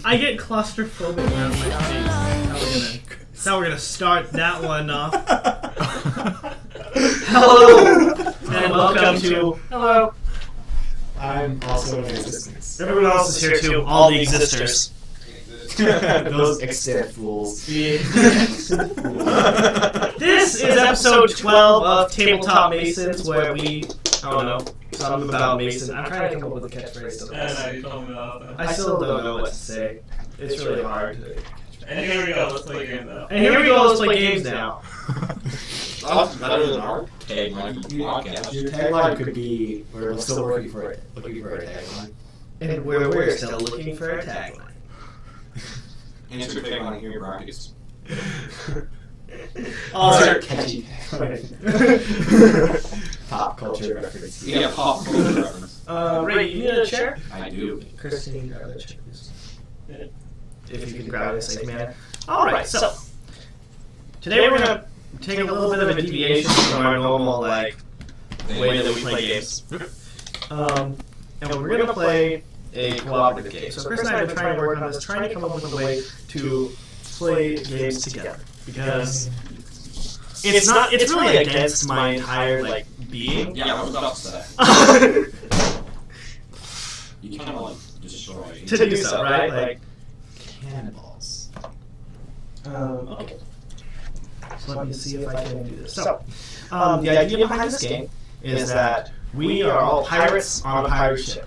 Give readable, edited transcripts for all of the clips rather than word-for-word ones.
I get claustrophobic around my face. That's how we're gonna start that one off. Hello and welcome to. Hello. I'm also in existence. Everyone else is here too. All the existers. Those extant fools. This is episode 12 of Tabletop Masons, where we, I don't know, something about Mason. I'm trying to come up with a catchphrase to this. I still don't know what to say. It's really hard. And here we go, let's play games now. And here we go, let's play games now. That's better than our tagline for the podcast. Your tagline could be, we're still working for it, looking for a tagline. And we're still looking for a tagline. Insert tagline here, brackets. Alright. Catchy. Pop culture reference. Yeah, pop culture reference. Ray, you need a chair? I do. Christine, grab a chair, please. If you can grab it, safe man. Alright, so today we're going to take a little bit of a deviation from our normal way that we play games. And we're going to play a cooperative game. So Chris and I have been trying to work on this, trying to come up with a way to play games together. Because it's really against my entire being. Yeah, I was about to say. You kind of destroy. To do so, right? Cannonballs. Okay. So let me see if I can do this. So, the idea behind this game is that we are all pirates on a pirate ship.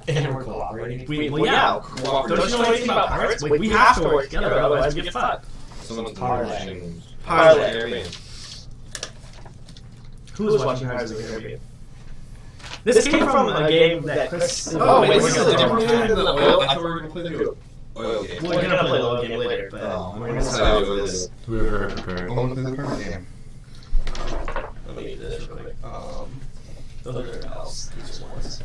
And we're cooperating. Don't you know anything about pirates? We have to work together, otherwise we get fucked. Someone's Parlay. Parlay. Who was watching Pirates of the Caribbean? This came from a game that Chris... Oh, wait, this is a different game than the oil? I thought we were going to play the oil game. We're going to play the oil game later, but... We're going to tell you this. We were prepared. Only play the current game. Let me do this real quick. Those are else. These ones.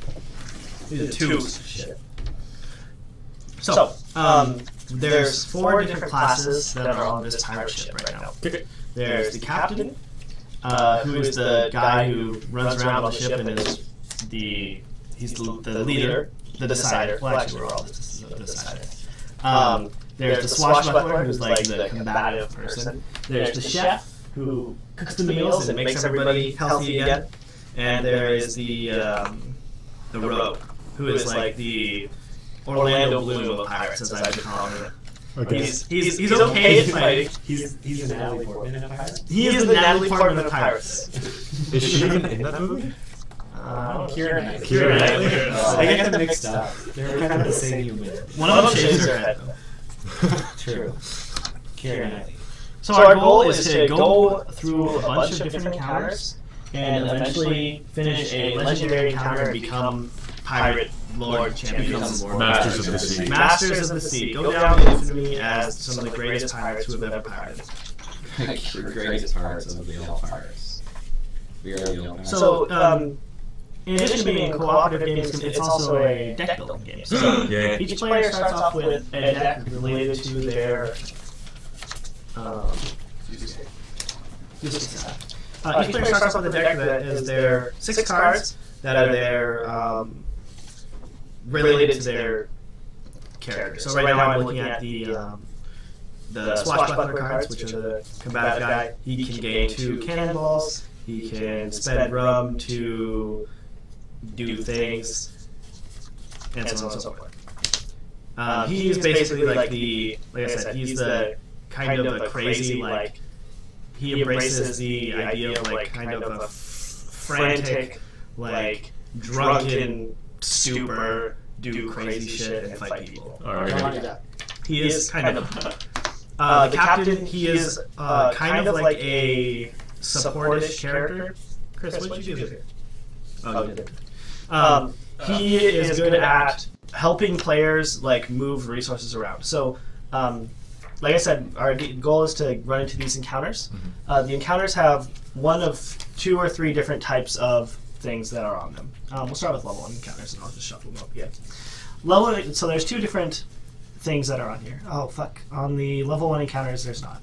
These are twos. Shit. So, there's 4 different classes that are on this pirate ship right now. There's the captain, who is the guy who runs around on the ship and is he's the leader, the decider. Well, actually, we're all the decider. There's the swashbuckler, who's like the combative person. There's the chef, who cooks the meals and makes everybody healthy again. And there is the rogue, who is like the Orlando Bloom of pirates, as I've been calling it. Okay. He's okay at fighting. He's the Natalie Portman of pirates? He is the Natalie Portman of pirates. Is she even in that movie? Keira Knightley. I get them mixed up. They're kind of the same human. One of them shaves her head, though. True. Keira Knightley. So our goal is to go through a bunch of different encounters and eventually finish a legendary encounter and become pirate lord champions. Masters of the Sea. Masters of the Sea. Go down in infamy as some of the greatest pirates who have ever pirated. The greatest pirates of the all pirates. We are the all pirates. So, in addition to being cooperative games, it's also a deck building game. So each player starts off with a deck related to their each player starts off with a deck that is their 6 cards that are their related to their character. So right now I'm looking at the swashbuckler cards, which are the combative guy. He can gain 2 cannonballs. He can spend rum to do things, and so on and so forth. He's basically like I said, he's the kind of a crazy, he embraces the idea of kind of a frantic, drunken stupor, do crazy shit and fight people. Alright. He is kind of the captain. He is kind of like a supportish character. Chris, what did you do here? Oh, you did. He is good at helping players move resources around. So, like I said, our goal is to run into these encounters. The encounters have one of 2 or 3 different types of things that are on them. We'll start with level 1 encounters, and I'll just shuffle them up again. So there's 2 different things that are on here. Oh, fuck. On the level 1 encounters, there's not.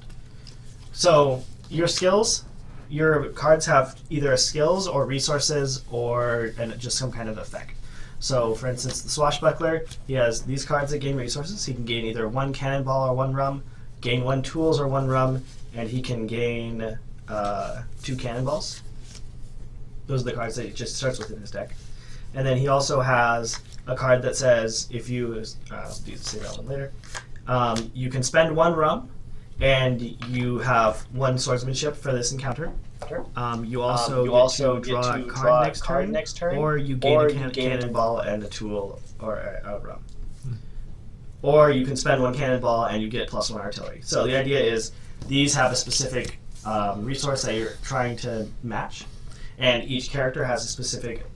So your skills, your cards have either skills or resources or just some kind of effect. So, for instance, the Swashbuckler, he has these cards that gain resources. He can gain either 1 cannonball or 1 rum, gain 1 tools or 1 rum, and he can gain 2 cannonballs. Those are the cards that he just starts with in his deck. And then he also has a card that says, if you, I'll say that one later, you can spend 1 rum, and you have 1 swordsmanship for this encounter. You also get to draw a card next turn, or you gain a cannonball and a tool or a rum. Or you can spend 1 cannonball and you get +1 artillery. So the idea is these have a specific resource that you're trying to match, and each character has a specific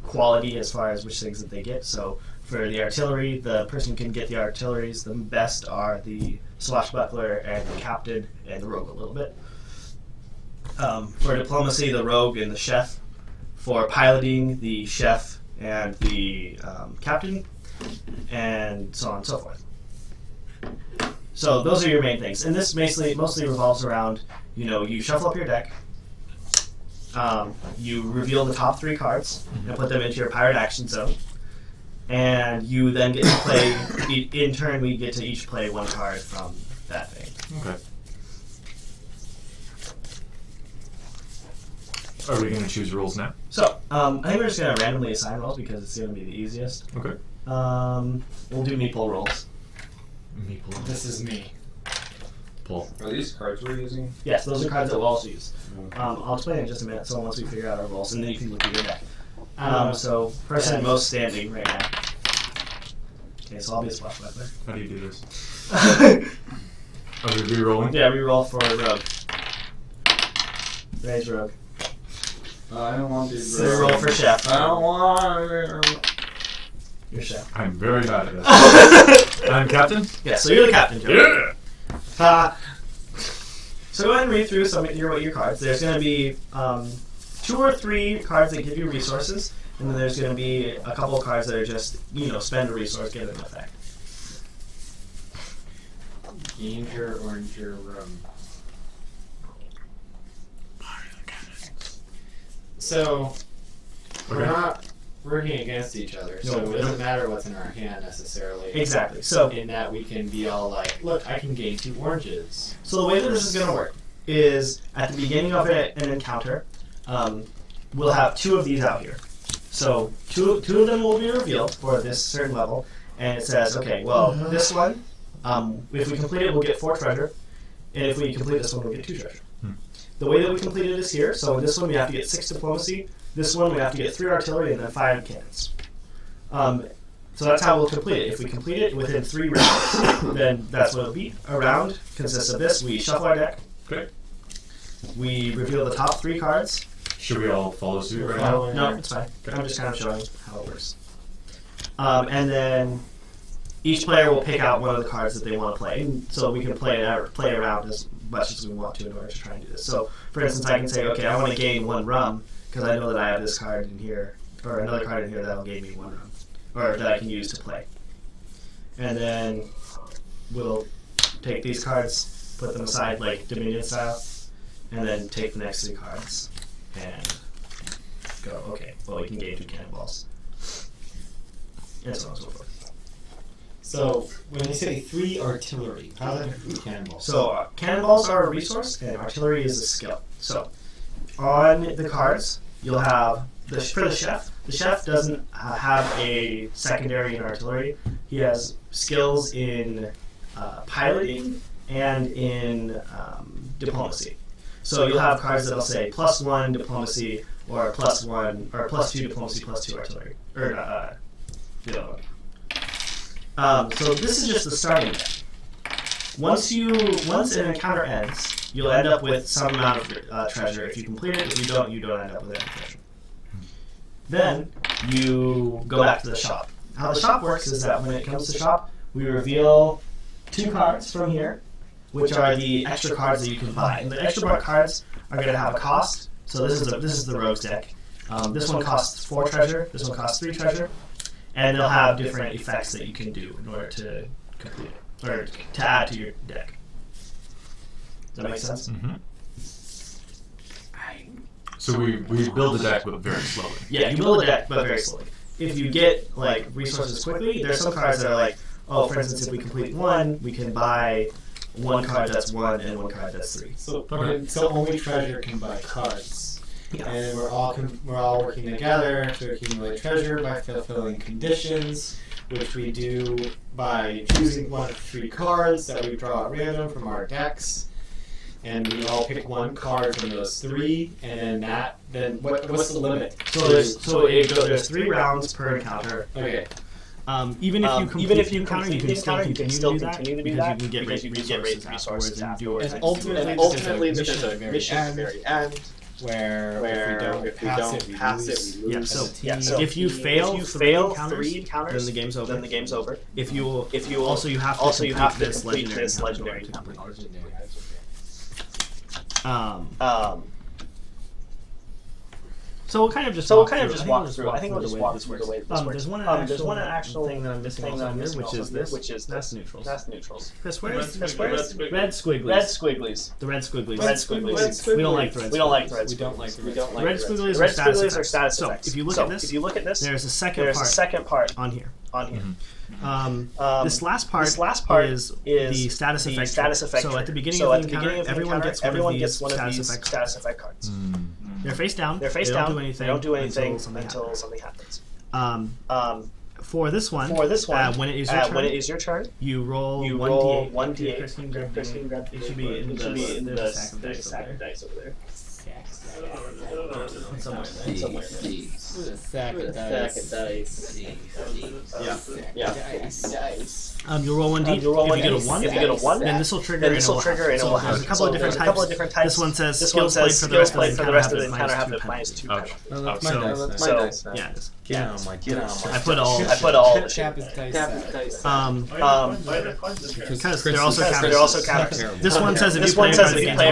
quality as far as which things that they get. So for the artillery, the person can get the artilleries. The best are the Swashbuckler and the Captain and the Rogue a little bit. For diplomacy, the Rogue and the Chef. For piloting, the Chef and the Captain, and so on and so forth. So those are your main things. And this mostly revolves around, you shuffle up your deck, you reveal the top 3 cards and put them into your pirate action zone, and you then get to play, in turn we get to each play 1 card from that thing. Okay. Are we going to choose rules now? So, I think we're just going to randomly assign roles because it's going to be the easiest. Okay. We'll do meeple rolls. Meeple. This is me. Pull. Are these cards we're using? Yes, those are cards that we'll also use. I'll explain in just a minute, so once we figure out our roles, and then you can look at your deck. So, person most standing right now. Okay, so I'll be a Swashbuckler. How do you do this? Are we re-rolling? Yeah, re-roll for Rogue. Raise Rogue. I don't want to So re-roll for Chef. I don't want You're Chef. I'm very bad at this. I'm Captain? Yeah, so you're the Captain, Joe. Yeah! So go ahead and read through some of your cards. There's going to be 2 or 3 cards that give you resources, and then there's going to be a couple of cards that are just, spend a resource, get an effect. Danger, Oranger, Rum. So, we're not working against each other, so it doesn't matter what's in our hand necessarily. Exactly. So in that we can be all like, look, I can gain 2 oranges. So the way that this is going to work is at the beginning of an encounter, we'll have 2 of these out here. So two of them will be revealed for this certain level, and it says, okay, well, this one, if we complete it, we'll get 4 treasure, and if we complete this one, we'll get 2 treasure. The way that we complete it is here. So this one we have to get 6 diplomacy. This one we have to get 3 artillery and then 5 cannons. So that's how we'll complete it. If we complete it within 3 rounds, then that's what it'll be. A round consists of this. We shuffle our deck. Okay. We reveal the top 3 cards. Should we all follow suit right now? No, it's fine. I'm just kind of showing how it works. And then each player will pick out one of the cards that they want to play. And so we can play around as much as we want to in order to try and do this. So, for instance, I can say, okay, I want to gain 1 rum because I know that I have this card in here, or another card in here that'll gain me 1 rum, or that I can use to play. And then we'll take these cards, put them aside like Dominion style, and then take the next 3 cards and go, okay, well, we can gain 2 cannonballs. And so on and so forth. So, when you say 3 artillery, how is that 3 cannonballs? So, cannonballs are a resource, and artillery is a skill. So, on the cards, you'll have, for the Chef, the Chef doesn't have a secondary in artillery. He has skills in piloting and in diplomacy. So, you'll have cards that'll say +1 diplomacy, or +1, or +2 diplomacy, +2 artillery. Or, the other one. So this is just the starting deck. Once an encounter ends, you'll end up with some amount of treasure. If you complete it, if you don't end up with any treasure. Then you go back to the shop. How the shop works is that when it comes to shop, we reveal 2 cards from here, which are the extra cards that you can buy. And the extra cards are going to have a cost. So this is the Rogue's deck. This one costs 4 treasure. This one costs 3 treasure. And they'll have different effects that you can do in order to complete it, or to add to your deck. Does that make sense? Mm-hmm. So we build a deck, but very slowly. Yeah, you build a deck, but very slowly. if you get like resources quickly, there's some cards that are like, oh, for instance, if we complete one, we can buy one card that's 1 and one card that's 3. So only treasure can buy cards. Yeah. And we're all working together to accumulate treasure by fulfilling conditions, which we do by choosing one of 3 cards that we draw at random from our decks. And we all pick one card from those 3, and then what's the limit? There's 3 rounds per encounter. Okay. Even if you complete the encounter, you can still continue to do that because you can get resources afterwards. And ultimately, there's a mission at the very end where if we don't pass it, we lose. So if you fail 3 encounters, then the game's over. If you have to complete this legendary encounter. So we'll kind of just walk through. I think we'll just walk through the way this works. There's one actual thing that I'm missing also here, which is that's neutrals. That's neutrals. Chris, where is red squigglies? Red squigglies. The red squigglies. Red squigglies. We don't like the red. We don't like the red. We don't like the red. Red squigglies are status effects. So if you look at this, there's a second part on here. This last part is the status effect. So at the beginning of the encounter, everyone gets one of these status effect cards. They're face down. They don't do anything until something happens. For this one, when it is your turn, you roll 1d8. Christine, grab it should be in the sack of dice over there. Somewhere. Sack of dice. Yeah. You roll 1d. If you get a 1, then this will trigger. And it will have a couple of different types. This one says skills played for the rest of the encounter have the -2 penalty. That's my dice. Yeah. Get on my I put all the dice. Because they're also counters. This one says if you play a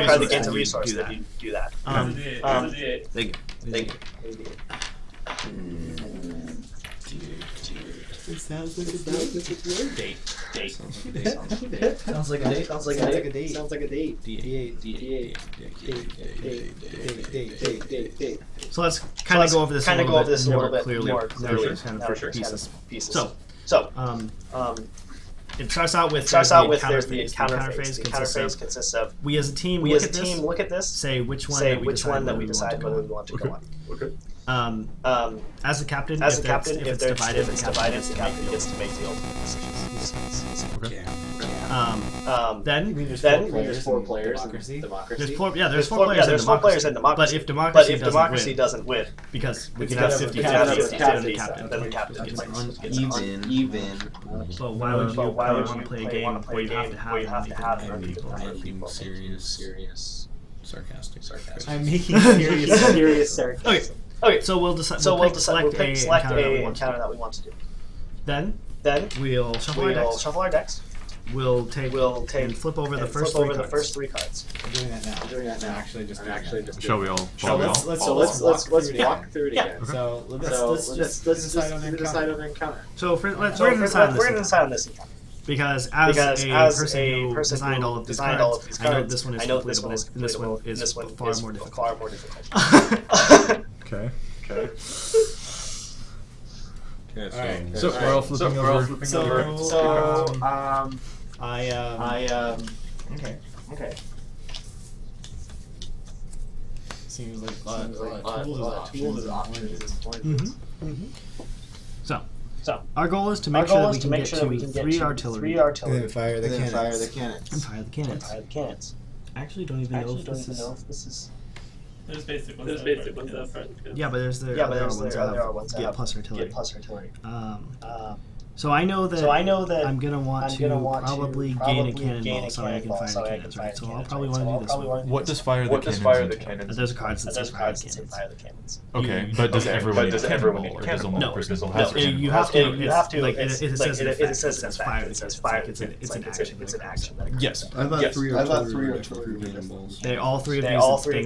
card that gains a resource, then you do that. Thank you. It sounds like a date. Sounds like a date. So let's kind of go over this a little bit clearly. Pieces. So, it starts out with the encounter phase. The encounter phase consists of we as a team look at this, say which one that we decide whether we want to go on. Okay. As a captain, if it's divided, the captain gets to make the ultimate decisions. Okay. Then there's 4 players in democracy. There's 4 players in democracy. But if democracy doesn't win, because we can have 50 captains, then the captain gets uneven. But why would you want to play a game where you have to have people? Serious, sarcastic. I'm making serious sarcasm. Okay, so we'll select a encounter that we want to do. Then we'll shuffle our decks. We'll take and flip over the first 3 cards. I'm doing that now. Actually, just shall we all? Let's walk through it again. Okay. So let's decide on the encounter. So we're going to decide on this encounter. Because as a person who designed all of these cards, I know this one is completable, and this one is far more difficult. Okay. So we're all flipping over. Okay. Seems like a lot of tools and options. So our goal is to make sure that we can get to 3 artillery. And then fire the cannons. I actually don't even know if this is. There's basic ones that part. Yeah, but there are ones that get plus artillery. So I know that I'm gonna want to probably gain a cannonball so I can fire the cannons, right? So I'll probably want to do this one. What does fire the cannons? There's cards that say fire the cannons. Okay, but does everyone need a cannonball, or does only one person have a you have to. Like it says fire. It says fire. It's an action. Yes. I thought 3 artillery cannonballs. All three of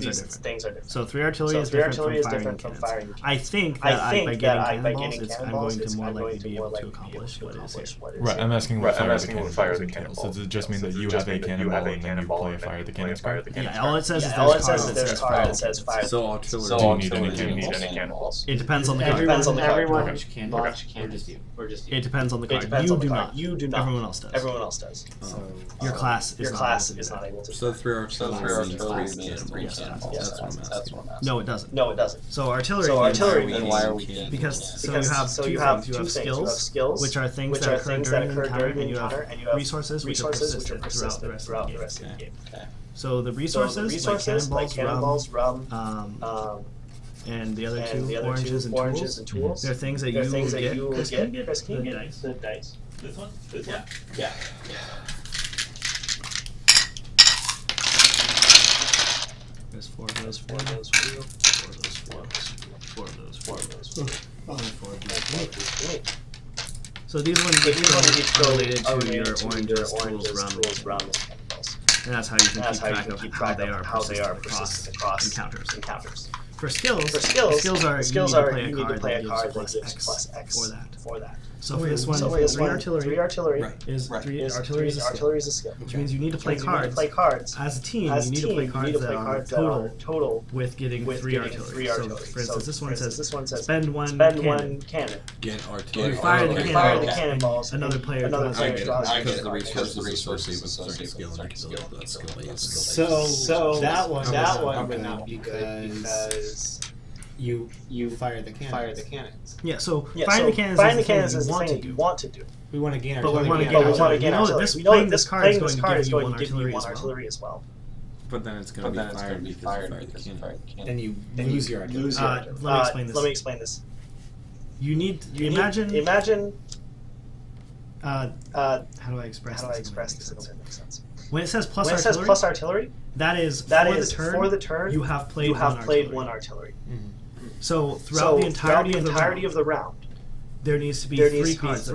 these things are different. So 3 artillery is different from firing cannons. I think that by getting cannonballs, I'm going to more likely be able to accomplish accomplish what is here. Right, I'm asking what fire the cannonballs entails. Does it just mean that you have a cannonball and then you play a fire the cannons card? Yeah, all it says is there's a card that says fire. So artillery. Do you need any cannonballs? It depends on the card. Everyone Okay. can or just you. It depends on the card. You do not. Everyone else does. So Your class is not able to. So 3 artillery means 3 Yes. cannonballs. That's what I'm asking. No, it doesn't. So artillery. Then why are we cannon? Because you have two things. You have skills, which are things that occur during the encounter, and you have resources which are persistent throughout the rest of the game. So the resources, like cannonballs, rum, and the other two, oranges and tools, they're things that you will get. Chris, can you get the dice? This one? Yeah. There's 4 of those for you. 4 of those for you. 4 of those for you. And 4 of those for me. So these ones each go related to your oranges, tools, rum, and that's how you can keep track of how they are persistent across encounters. For skills are you need to play a card that gives plus X for that. So for this one, 3 artillery is artillery is a skill, which means you need to play cards. As a team, you need to play cards that are total with getting 3 artillery. So for instance, this one says spend one cannon. Get artillery. You fire the cannonballs. Another player draws. I get it. Because the resources associated with certain skill and I can build that skill. So that one would not because you fire the cannons. Yeah, so firing the cannons is the thing you want to do. We want to gain But artillery. we want to gain artillery. We know that this card is going to give you one artillery as well. But then it's going to be fired because you fired the cannon. Then you lose your artillery. Let me explain this. You imagine. How do I express this? It'll make sense. When it says plus artillery, that is for the turn you have played one artillery. Mm-hmm. So throughout the entirety of the round, there needs to be 3 cards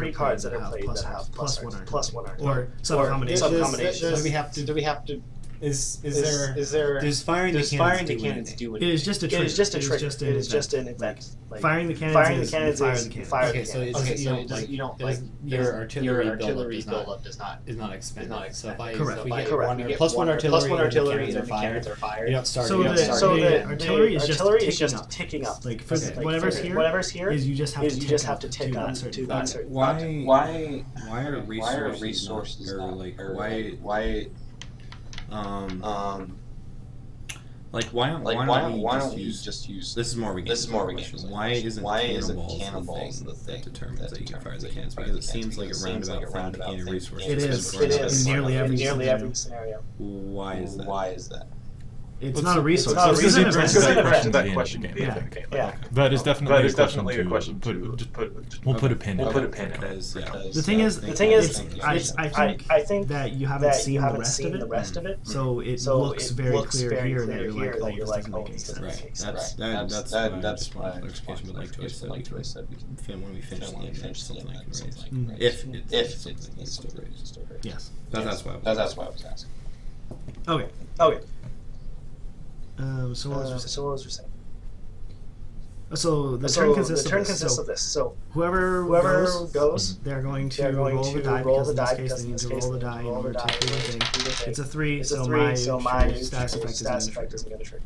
that are played that have plus one artillery, or some combination. Do we have to? Is there? Does firing the cannons do anything? It is just a trick. It is just an event. Firing the cannons is fire the cannons. Okay, so you don't your artillery buildup is not expended. So if we get plus one artillery and the cannons are fired, you don't start. So the artillery is just ticking up. Like for whatever's here is you just have to tick up certain. Why are resources or like why? Why don't we just use? This is more we get. Why isn't cannonballs the thing that determines that you can fire the cannons? Because it seems like a roundabout thing to gain resources. It is in nearly every scenario. Why is that? It's not a resource. This It's an event. that question game. Yeah. But it's definitely a question to we'll put a pin in it. Because The thing is, I think that you haven't seen the rest of it. So it looks very clear here that you're like, oh, this doesn't make sense. Right. That's my clarification. But like Joy said, we can when we finish the game, there's something I can raise. If something needs to raise. Yes. That's why I was asking. Okay. So what was we saying? So the turn consists of this. So whoever goes, they're going to roll the die. Because in this case, they need to roll the die in order to do the thing. It's a 3, so my status effect is going to trigger.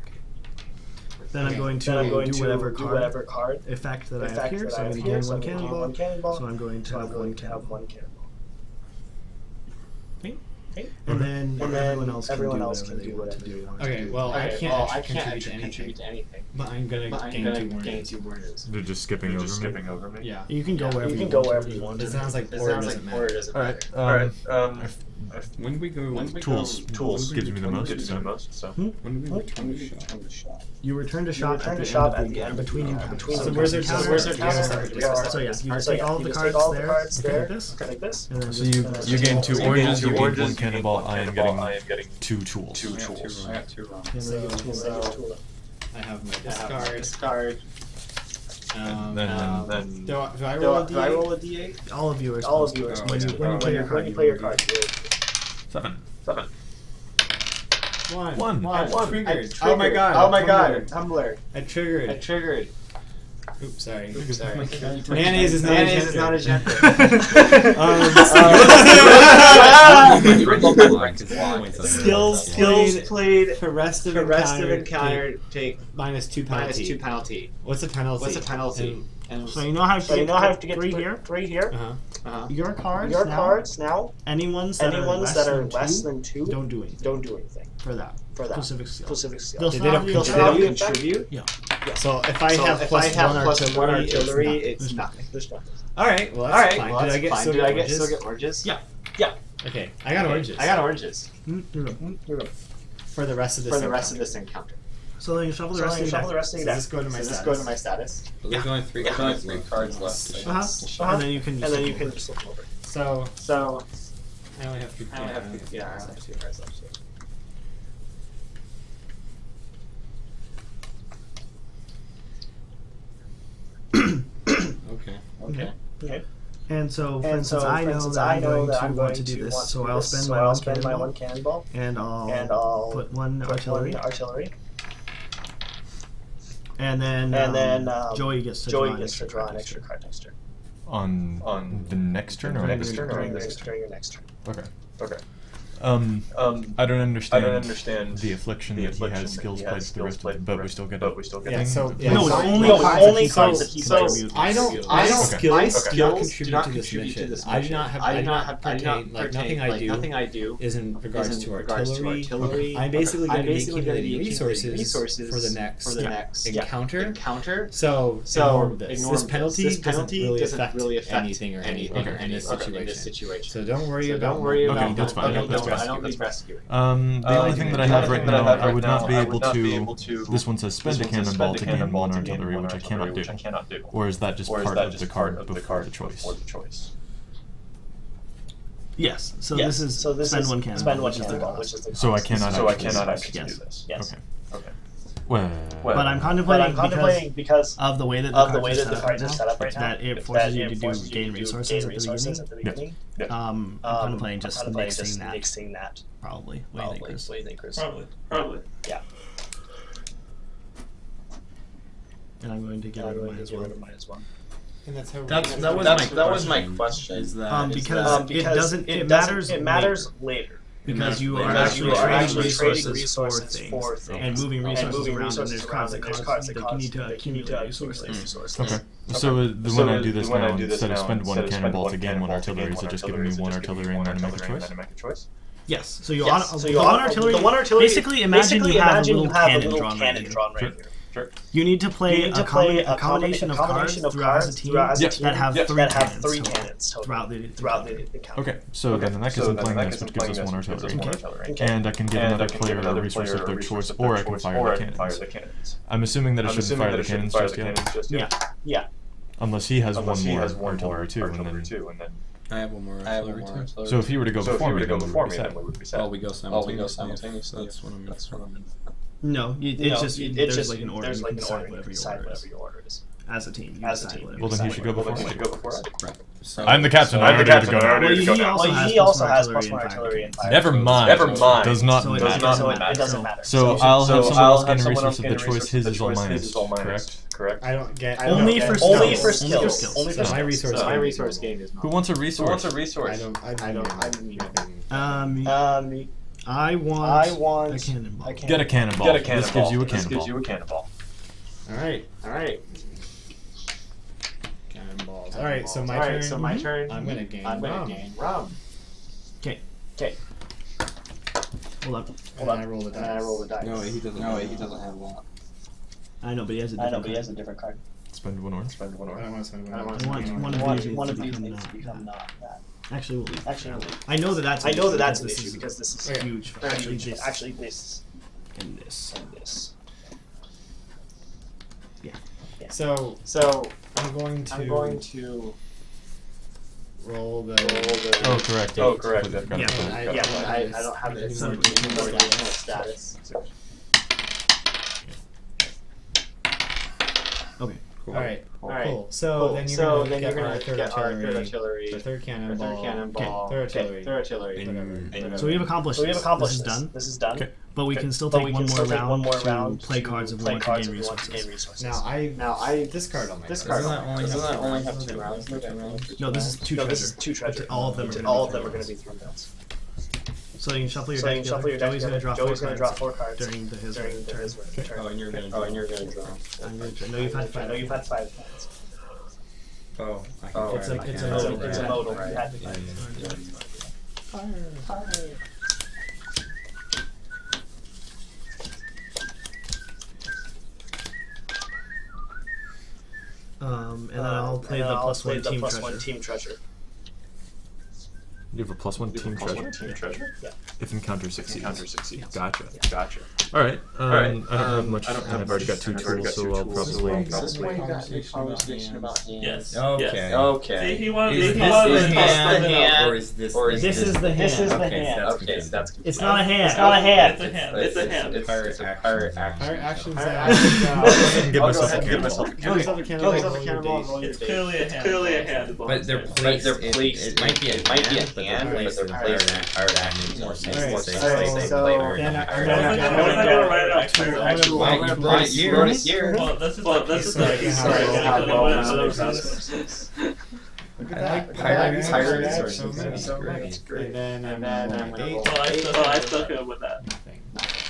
Then I'm going to do whatever card effect that I have here. So I'm going to gain one cannonball. So I'm going to have one cannonball. Okay. And then everyone else can do whatever they want to do. Okay, well, I can't contribute to anything. But I'm gonna gain 2 warnings. They're just skipping over me. Yeah. You can go wherever you want. It sounds like order doesn't matter. Alright. When do we go? Tools gives me the most. So when do we return to shop? You return to shop at the end between encounters. So where's their counter? So yes, you just take all the cards there, like this. And then so you gain 2 oranges, you gain 1 cannonball. I am getting 2 tools. I have 2 wrong. I have my discard. Then do I roll a D8? All of you are when you play your card. 7. 1. Triggered. Oh my god. Tumbler. I triggered. Oops, sorry. Sorry. Mayonnaise is not a gender. Skills played for rest of encounter take -2 penalty. What's the penalty? So you know how to get 3 here. 3 here. Your cards now. Any ones that are less than 2 don't do anything for that. Specific skill. They don't contribute. Yeah. So if I have +1 artillery, it's nothing. There's nothing. All right. Well, that's fine. Well, Did I still get oranges? Yeah. Okay. I got oranges. You're good. For the rest of this encounter. So then you shuffle the rest of your deck. Does this go to my status? But there's only 3 cards left. And then you can just flip over. So I only have 2 cards left. Okay. And so, for instance, I know that I'm going to do this, so I'll spend my 1 cannonball, and I'll put 1 artillery. And then Joey gets to draw an extra card next turn. On the next turn or during your next turn. Okay. I don't understand the affliction that he has skills played for the rest of it, but we still get it. Yeah, so no, it's only cards that he plays. I don't skills do not contribute to this mission. I do not have nothing I do is in regards to artillery. I'm basically going to be accumulating resources for the next encounter. So ignore this. This penalty doesn't really affect anything in this situation. So don't worry about. Okay, that's fine. I don't need rescuing. The only thing that I have right now, I would not be able to. This one says spend a cannonball to gain 1 artillery, which I cannot do. Or is that just part of the card before the choice? Yes. So this is spend 1 cannonball, which is the cost. So I cannot actually do this. Yes. Okay. Well, but I'm contemplating because of the way that the cards are set up right now, that it forces you to gain resources at the beginning. I'm contemplating just mixing that. Probably. What do you think, Chris? Probably. Yeah. And I'm going to get rid of mine as well. And that's how that was my question. Is that because it matters later. Because you are actually trading resources for things and moving resources around, and there's cards that you need to accumulate resources. Okay. So when I do this now, instead of spend 1 cannonball to gain 1 artillery, is it just giving me 1 artillery and then I make a choice? Yes. So the 1 artillery. Basically, imagine you have a little cannon drawn right here. You need to play a combination of cards throughout the team that have 3 cannons throughout the encounter. Okay, so then in that case I'm playing this, which gives us 1 artillery. And I can give another player a resource of their choice, or I can fire the cannons. I'm assuming that I shouldn't fire the cannons just yet. Yeah. Unless he has one more artillery too, and then... I have 1 more artillery too. So if he were to go before me, then we would be set. Oh, we go simultaneously. That's what I'm... No, it's just there's like an order. You can decide whatever your order is. As a team, well, then he should go before me. Right. So, I'm the captain. I already have to go. He also has +1 artillery and fire. Never mind. Does not matter. It doesn't matter. So I'll have someone else gain a resource of the choice. His is all minus. Correct. I don't get only for skills. Only for my resource gain is not. Who wants a resource? I don't need nothing. I want a cannonball. Get a cannonball. This gives you a cannonball. All right. Cannonballs. All right. So my turn. I'm gonna gain rum. Okay. Hold up. And I roll the dice. No, he doesn't have a lot. I know, but he has a different card. Spend 1 or. I don't want to spend 1. One of these needs to become not that. Actually, we'll leave. I know that's an issue because this is huge. Actually, this and this. Yeah. So I'm going to roll the. Oh, correct. I don't have it. It's status. Okay. Cool. All right. Cool. So then you're gonna get our third artillery, the third cannonball, third artillery, whatever. So we've accomplished this. This is done. Okay. But we can still take one more round to play cards if we want to gain resources. Now I discard all my cards. Doesn't that only have 2 rounds? No, this is two treasure. All of them are going to be 3 rounds. So you can shuffle your deck. Joey's going to draw 4 cards during his turn. Oh, and you're going to draw. No, you've had 5. Cards. Oh, it's a modal. Right. Fire. And then I'll play the +1 team treasure. You have a +1 team treasure? Yeah. If encounter succeeds. Gotcha. All right. I don't have much. I've already got 2 tools, so I'll probably. Conversation about hands. Yes. Okay. See, he wanted Is to this the hand, or is this? This is the hand. Okay, so that's It's not a hand. It's a hand. It's pirate action. Actions. Give myself a cannonball. It's clearly a hand. But they're placed. It might be a hand, but they're placed in pirate action. More safe. You brought it here. Well, this is like I like pirate resources. So great. And then I stuck it with that.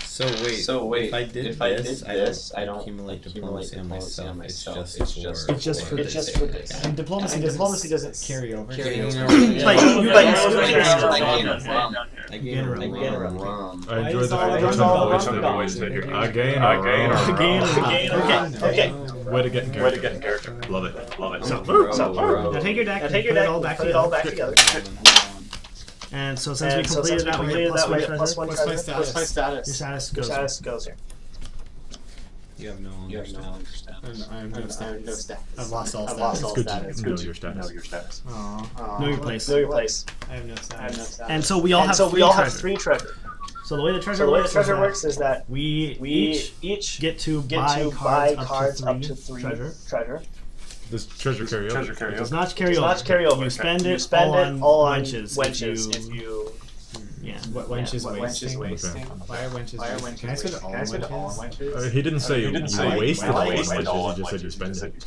So wait. If I did this, I don't accumulate diplomacy on myself. It's just for this. And diplomacy doesn't carry over. I gain rum. I enjoy the way to say here. I gain rum. Okay. Way to get in character. Love it. So now take your deck. Put it all back together. And so since we completed that, we get +1 treasure. What's my status? Your status goes here. You have no I have no status. I've lost all status. It's good to know your status. Aww. Know your place. I have no status. And so we all have 3 treasure. So the way the treasure works is that we each get to buy cards up to 3 treasure. Does treasure carry over? It does not carry over. You spend it all on wenches if you... Yeah. What wench is wasting? Why are wenches wasting? Can I spend it all on wenches? He didn't say you wasted all on wenches, he just said you spend it.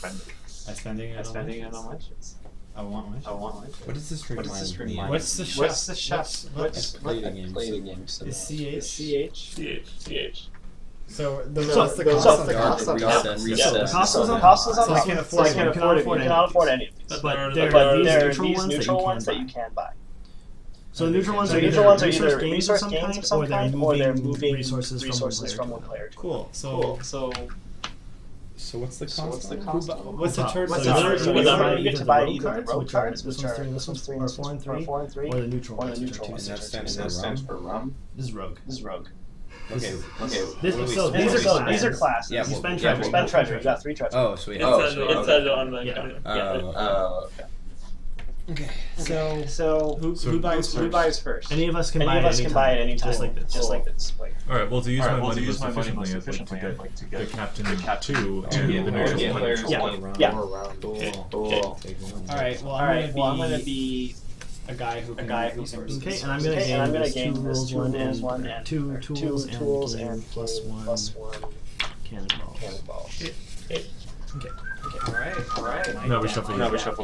I'm spending it on wenches. I want wenches. What does this remind me? What's the chef? What's played a game? Is CH? So the cost of so I can't afford any of these. But there are these neutral ones that you can buy. So the neutral ones are either resource gains of some kind, or they're moving resources from one player. Cool. So what's the cost? What's the turn? You get to buy either the rogue cards, which are this one's 4 and 3, or the neutral ones. And that stands for rum. This is rogue. Okay. These are classes. Yeah, you spend treasure. You got 3 treasure. Oh, sweet. It said on the okay. Okay. So who buys first? Any of us can buy it any time. Just like this. All right. Well, to use my money most efficiently, I'd like to get the captain 2 and the neutral one. Yeah. Cool. All right. Well, I'm gonna be a guy who can Okay, and I'm gonna gain 2 rules, 1 and 2 tools and +1 cannonball. Okay. All right. Now we shuffle.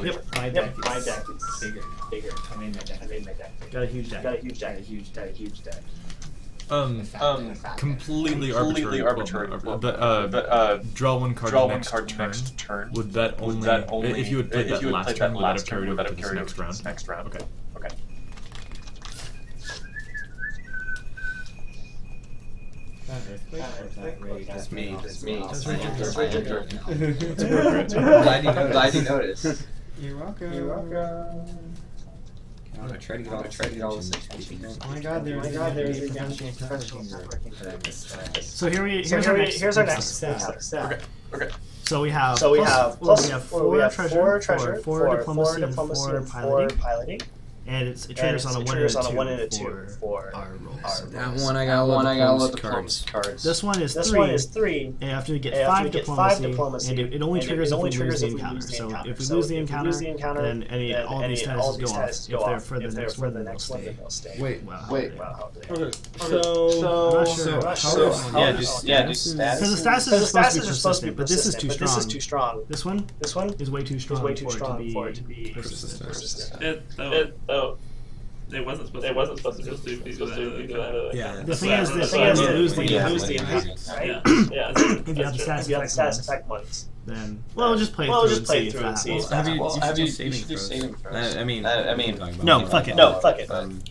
Yep. My deck is bigger. I made my deck. Got a huge deck. Completely arbitrary. But draw 1 card next turn. Would that only if you had played that last turn, would that have carried over to this next round? Okay. That's me. Glad you noticed. You're welcome. I tried to get all this. Oh my god, there's a dimensional professional. So here's our next step. Okay. So we have 4 treasure, 4 diplomacy, and 4 piloting. And it triggers on a 1 and a 2 for our rolls. That one I got a lot of diplomacy cards. This one is 3. And you have to get 5 diplomacy, and it only triggers if we lose the encounter. So if we lose the encounter, then all these statuses go off. If they're for the next one, then they'll stay. Wait. So yeah, just stats. Because the statuses are supposed to be persistent, but this is too strong. This one is way too strong for it to be persistent. It wasn't supposed to just do that. Yeah. The thing is, you lose the impact, right? Yeah. If you have the stats effect ones, then we'll just play it through and see. Have you saving throws? I mean, no, fuck it.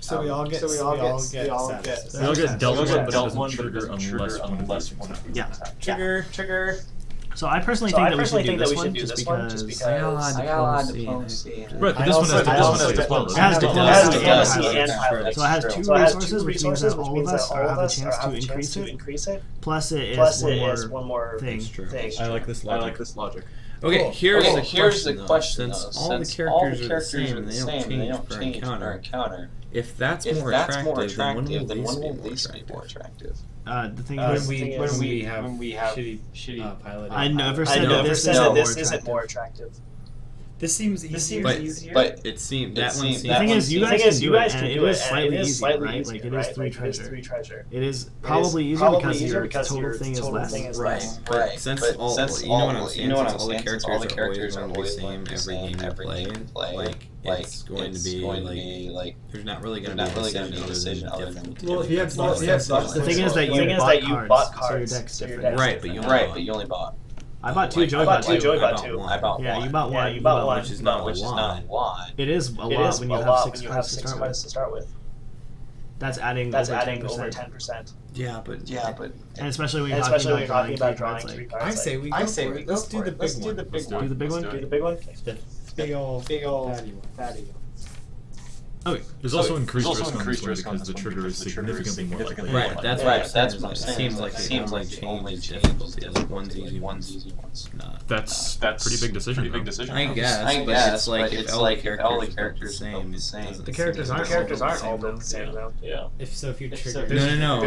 So we all get dealt one, but it doesn't trigger unless one. Yeah. Trigger. So I personally think that we should do this one just because I got a lot of diplomacy. Right, but this one has diplomacy as well. It has diplomacy and pilot. So it has 2 resources, which means that all of us have a chance to increase it. Plus it is one more thing. I like this logic. Okay, here's the question. Since all the characters are the same and they don't change per encounter, if that's more attractive, then when will these be more attractive? The thing is, when we have shitty piloting. I never said that this isn't more attractive. This seems easier. But it seems that one seems. The thing is, you guys can do it, and it is slightly easier, right? Like it is 3 treasure. It is probably easier because your total thing is less. Right. But since all, you know what I'm saying, since all the characters are always going to be the same every game you play, like it's going to be like there's not really going to be a decision other than different. Well, if you have the thing is that you bought cards, so your deck's different. Right, but you only bought. I bought 2. Joey bought 2. I bought 1. Yeah, you bought 1. Which is not a lot. It is a lot when you have 6 cards to start with. That's adding over 10%. Yeah, but and especially when you're talking about drawing 3 cards. I say we let's do the big one. Do the big one. Do the big one. Big old fatty. Okay. There's also increased risk on this one because the trigger is significantly more likely. Right, that's what I'm saying. It seems like only difficulty. Like one's easy, one's not. That's a pretty big decision. I guess, but it's like if all the characters are the same. The characters aren't all the same though. Yeah. If you trigger. No. All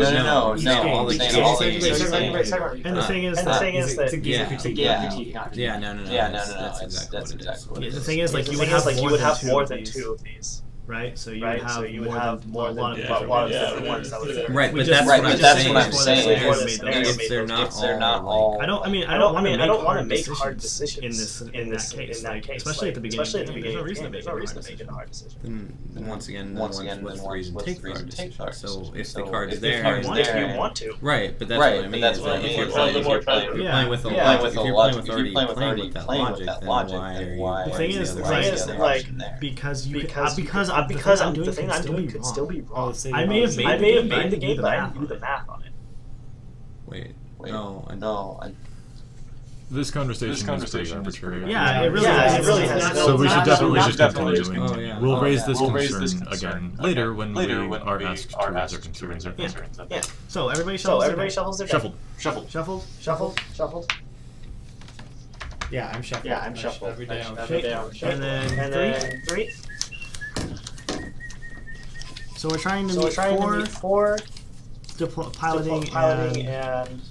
the And the thing is that that's exactly what it is. The thing is, like you would have more than 2 of these. Right, so you would have a lot of different ones. Right, but that's what I'm saying. If they're not all, I don't want to make hard decisions in that case, especially at the beginning. There's no reason to make it a hard decision. Then once again, what's the reason to take hard decisions? So if the card's there, you want to. Right, but that's what I mean. If you're playing with already playing with that logic, then why? The thing is, like because the thing I'm doing could still be wrong. I may have made the game, but I didn't do the math on it. Wait, no. This conversation is pretty arbitrary. Yeah, it really has. So we should definitely just continue doing. Oh, yeah. We'll raise this concern again later when we are asked to raise our concerns. Yeah. So everybody shuffles their deck. Shuffled. Yeah, I'm shuffled. Every day And then 3. So we're trying to meet 4 piloting and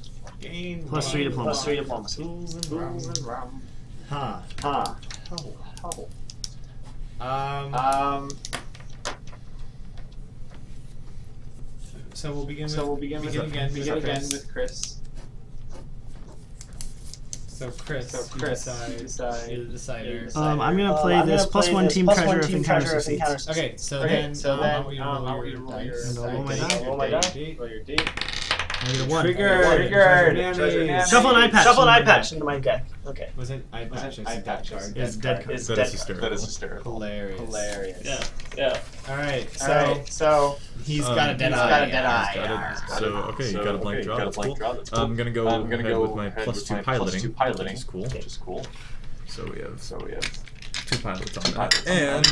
plus 3 diplomacy. So we'll begin again with Chris. So Chris, you're the decider. I'm gonna play this +1 team treasure if encounter succeeds. Okay, so then I want you to roll your roll my die. Roll your D. Triggered. Shuffle an eye patch into my deck. Okay. Was it eye patch? Eye patch card. It's dead card. That is hysterical. Hilarious. Yeah. All right. So he's got a dead eye. So okay, you got a blank draw. That's cool. I'm gonna go ahead with my +2 piloting, which is cool. So we have 2 pilots on that. And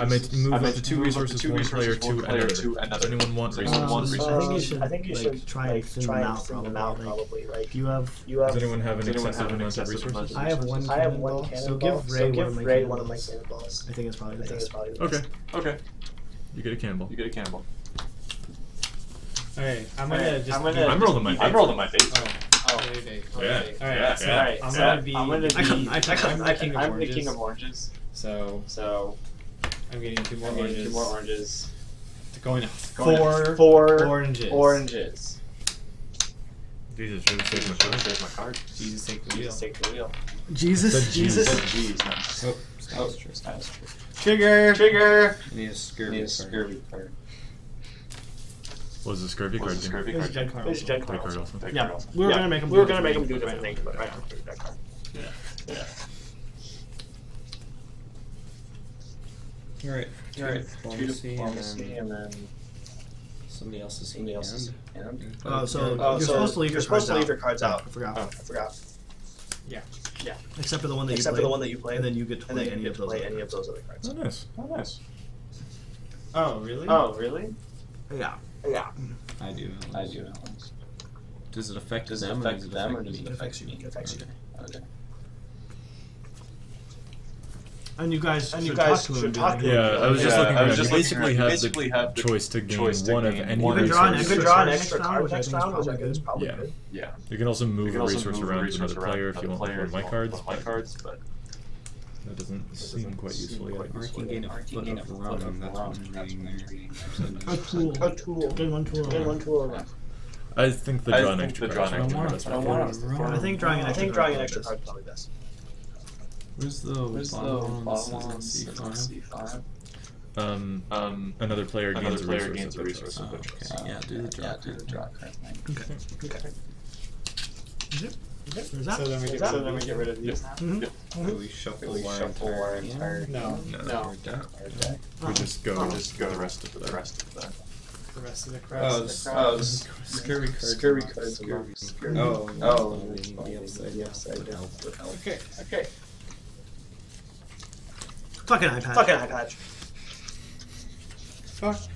I may move up to 2 resources from one player to another. Does anyone want resources? I think you should try and thin them out probably. Like you have. Does anyone have an excessive amount of resources? I have one cannonball. So give Ray one of my cannonballs. I think it's probably the best. Okay. You get a cannonball. Okay, I'm rolling my face. Alright, I'm gonna be I'm the king of oranges. So I'm getting 2 more oranges. Going up. 4 oranges. Jesus, really saved my card. Jesus, take the wheel. Jesus. Oh, Trigger. I need a scurvy card. What does the scurvy card do? It's a dead card. It's a dead Play card also. Yeah, we were gonna make him do different things, but right now, that card. Yeah. Alright. Diplomacy, and then Somebody else's hand. You're supposed to leave your cards out. I forgot. Yeah. Except for the one that you play, and then you get to play any of those other cards. Oh, nice. Oh, really? Yeah. I do. Does it affect them, or does it affect me? It affects you. Okay. And you guys should talk to him. Yeah, I was just looking around. You basically have the choice to gain one of any resource. You can draw an extra card next round, which I think is probably good. Yeah. You can also move a resource around to another player if you want one of my cards, but that doesn't seem quite useful yet. Or I can gain a foot of rum. That's what I'm reading there. A tool. Get one tool around. I think the draw an extra card is probably best. I think drawing an extra card is probably best. Where's the bottom one? C5. Another player gains a resource. Oh, okay. Yeah, do the draw card. Okay. There's that. So then we get rid of these. Do we shuffle our entire? No. We just go the rest of the The rest of the crap. Scurvy cards. Oh, the upside down. Okay. Fucking iPad. Who's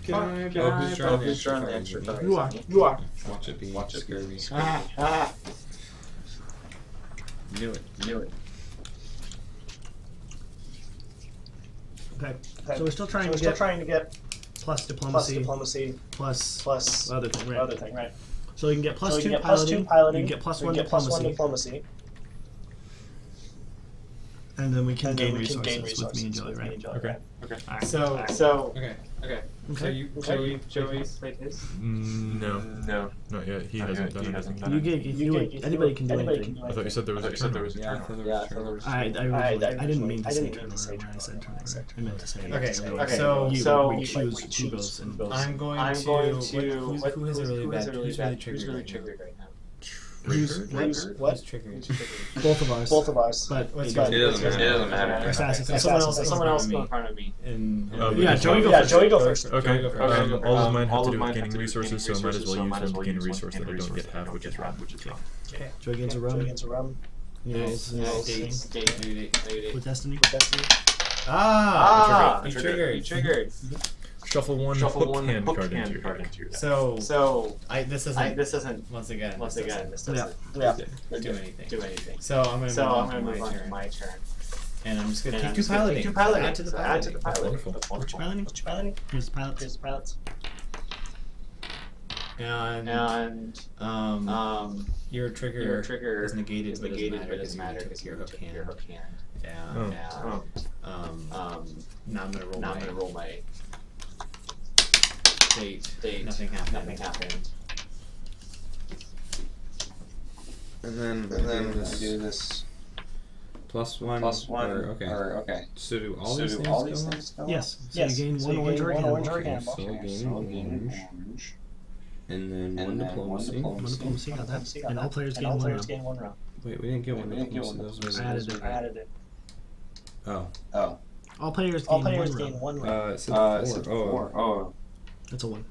drawing the extra card? You are. Watch it be scurvy. Knew it. Okay. So we're still trying to get plus diplomacy plus other thing, right? So you can get plus 2 piloting. You can get plus 1 diplomacy. And then we can gain resources with me and Joey, right? Okay. Alright. So okay. Okay. Joey played his? No, not yet. He hasn't done anything. Anybody can do anything. I thought you said there was a turn. Yeah, I thought there was a turn. I didn't mean to say turn order when I said turn order. I meant to say So we choose who goes and I'm going to who has a really bad who's really triggered right now? Who's triggered? Both of us. But It doesn't matter. Someone else in front of me. And Joey go first. Okay. All of mine have to do with gaining resources, so I might as well use them to gain a resource that I don't get half, which is rum. Okay. Joey gains a rum. Yes. With Destiny. You triggered. Shuffle one hook hand card into your deck. So this doesn't once again do anything. So I'm gonna move on to my turn. And I'm just gonna take 2 piloting. Add to the piloting. Wonderful. Which piloting? Here's the pilots. And your trigger is negated, but it doesn't matter because your hook hand. Yeah. Now I'm gonna roll my date. Nothing happened. And then do this plus one. Okay. So do all these things go? Yes. So you gain one orange or a cannonball. So gain orange. And then one diplomacy. One diplomacy, got that. And all players gain 1 round. Wait, we didn't get one diplomacy. I added it. Oh. All players gain 1 round. It said 4. Oh. That's a 1.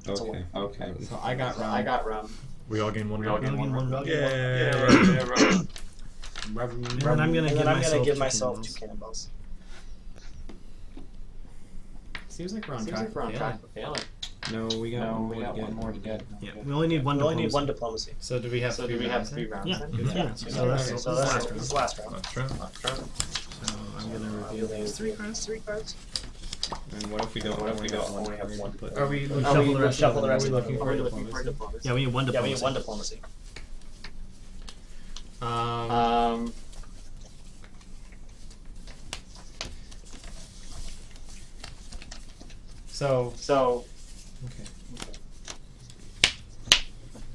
Okay. So I got rum. We all gain 1 round. Yeah. And then I'm gonna give myself 2 cannonballs. Seems like we're on track for failing. No, we got one more to get. Yeah, we only need one diplomacy. So do we have 3 rounds? Yeah. Yeah. So that's This is last round. Last round. So I'm gonna reveal these 3 cards. And what if we don't only have one to put? Are we Shuffle the rest Are of we them. looking for diplomacy? Yeah, we need one Yeah, we diplomacy. need one diplomacy. So Okay.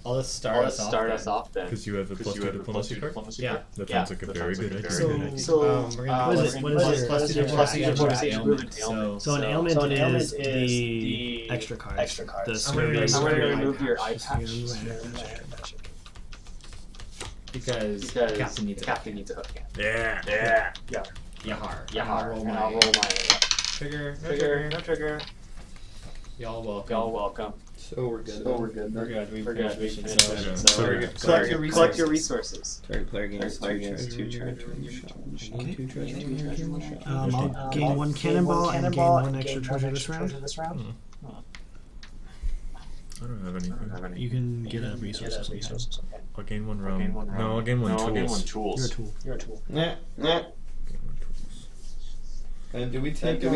I'll just start us off then. Because you have a plus 2 diplomacy card? Yeah. That sounds like a very good idea. So- We're gonna what is it? What is it? plus 2 Diplomacy is ailment. So an ailment So an ailment is is the extra cards. extra cards. The I'm gonna survey- remove your eye Just patch. use your because Captain needs a hook. Yeah. Yahar. And I'll roll my Trigger. no trigger. Y'all welcome. So we're good. We're good. We finished mission. So Very good. Collect your resources. Target player gains 2 charge from your shot. Gain 2 treasure from your shot. I'll gain 1 cannonball and gain 1 extra treasure this round. I don't have anything. You can get a resource or something. I'll gain 1 round. No, I'll gain 1 tools. You're a tool. Nah. And do we take out?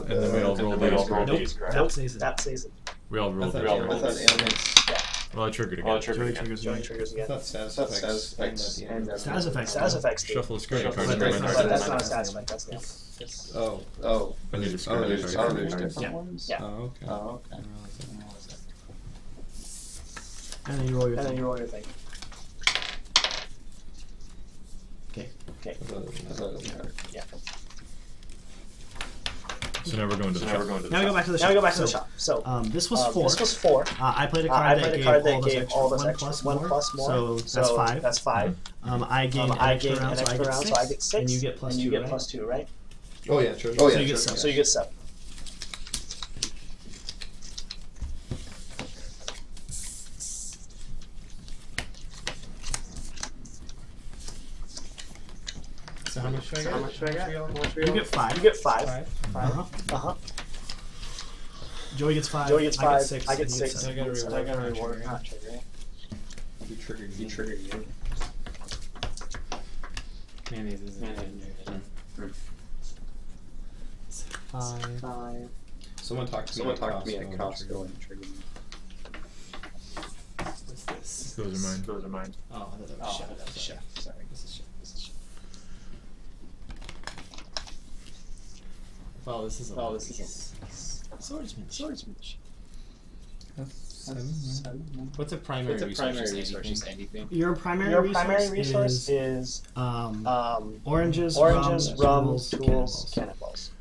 And then we all roll these cards. Nope. That says it. That says it. We all roll these I cards. thought ailments. Well, I triggered again. Joey triggers Joey again. triggers I again. thought status effects end at the end. Status effects. Status effects. do. Shuffle a screen card. But and that's then not But start that's status not a effect. status effect. That's the Oh. I need to There's screen there's card. different Yeah. ones. Yeah. Oh, okay. And then you roll your And then thing. you roll your thing. Okay. I thought it was hard. Yeah. So now we're going to the shop. Now we go back to the shop. Now we go back to the shop. So This was 4. This was 4. I played a I card played a that card gave that gave all those 1 extra plus 1 more. plus more. So that's 5. That's 5. I gain an I extra gain round, an extra round, so I get 6. And you get plus 2, you get right? plus 2, right? Oh yeah, true. So you get 7. So you get 7. So how much do I get? How much do I get? You get 5. You get 5. Uh-huh. Joey gets 5. Joey gets 5. I get 6. I get and you 6. seven. I got a reward. I got a reward. Not trigger, right? You triggered. You. Mayonnaise is Five. Someone talked to me at Costco and triggered me. What's this? Those are mine. Oh, I thought that was chef. Sorry, this is chef. Well, this is a Swordsmanship. That's 7. What's a primary resource? Just anything. Your primary resource is oranges, rum, tools, tools, cannonballs.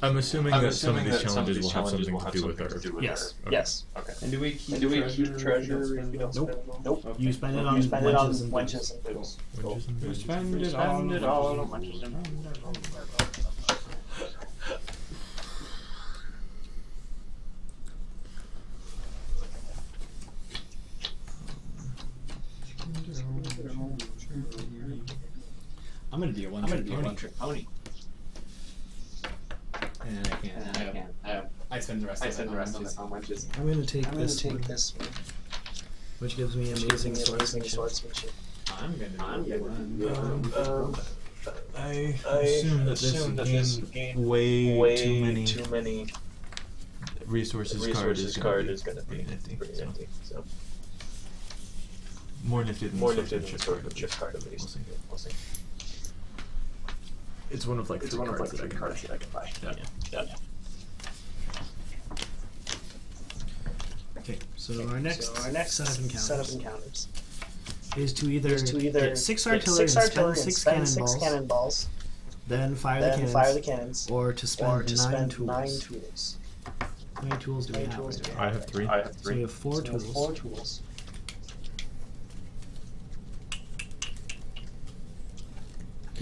I'm assuming that some of these challenges will have something to do with our. Yes. Okay. Yes. And do we keep treasure? If you don't spend it? Nope. Okay. You spend it on You spend it on wenches and boots. wenches and boots. Wenches and boots. Spend it all on wenches and I'm gonna be a one-trick pony. And I can't. I spend the rest of it on wenches. I'm going to take I'm going this to take one, this one. which gives me amazing swordsmanship. I'm gonna be one. I I assume that this gain way too many resources card is going to be nifty. So. More nifty than the swordsmanship card at least. We'll see. It's one of like 3 cards that I can buy. Yeah. Okay, so our next set of encounters is to either get 6 artillery and spend 6 cannonballs, then fire the cannons, or to spend 9 tools. How many tools do we have? I have 3. So we have 4 tools.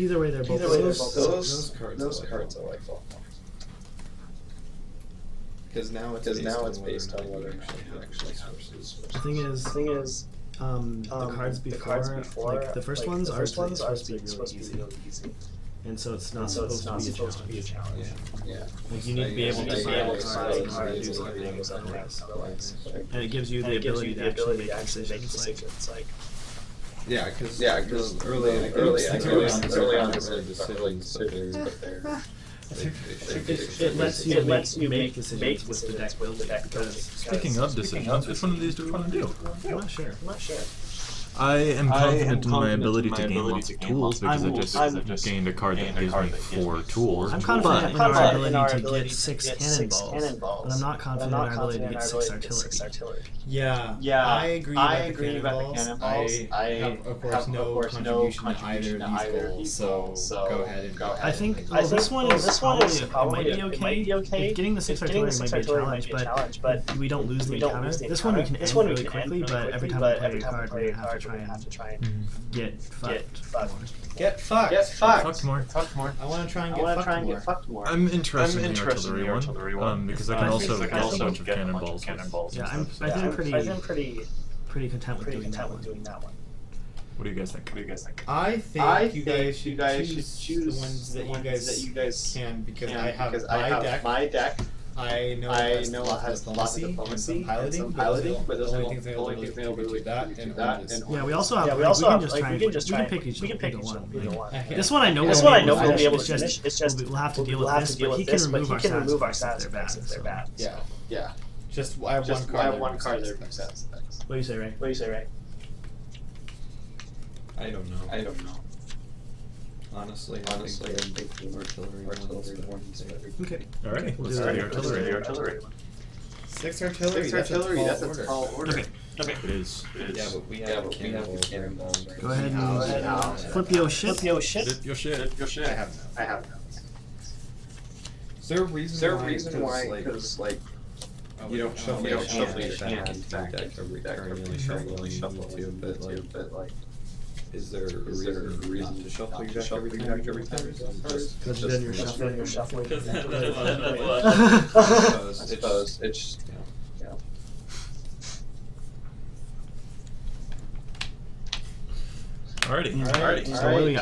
Either way, they're both Those cards I like. Because now it's based on whether actually sources. The thing is, the cards before, like the first ones are supposed to be really easy. and so it's not supposed to be a challenge. Yeah. Like you need to be able to decide and do something, and it gives you the ability to actually make decisions. Like Yeah, because early on, decisions, but they're it lets you make decisions with the deck building. Because Speaking of decisions, which one of these do we want to do? I'm not sure. I am confident in my ability to gain lots of tools because I just gained a card that gives me 4 tools. I'm confident in our ability to get 6 cannonballs, but I'm not confident in our ability to get 6 artillery. Yeah, I agree about the cannonballs. I have, of course, no contribution to either of these goals, so go ahead and go ahead. I think this one is probably it might be okay. Getting the 6 artillery might be a challenge, but we don't lose the encounter. This one we can end really quickly, but every time we play a card, we're gonna have to try and get fucked. Get fucked. Fucked more. I want to try and get fucked more. I'm interested in the artillery one because I can also get a bunch of cannonballs. Yeah, I think pretty content with doing that one. What do you guys think? I think you guys should choose the ones that you guys can, because I have my deck. I know it has diplomacy and some piloting, but those are the only things I will do that and yeah, we also have. We can just try. We can pick one. This one I know we'll be able to finish. It's just we'll have to deal with this, but he can remove our status effects if they're bad. Yeah. Just I have one card that removes status effects. What do you say, Ray? I don't know. Honestly, I think artillery ones. Okay. Alright, We'll let's do do the artillery. 6 artillery. That's a tall order. Okay. It is. Yeah, but we have cannonballs. Go ahead and flip your shit. Flip your shit. I have those. Is there a reason why? Because like you don't shuffle your hand deck every turn. You only shuffle two, but like. Is there a reason to shuffle your deck every time? Because then you're shuffling. It's Alrighty. So what do we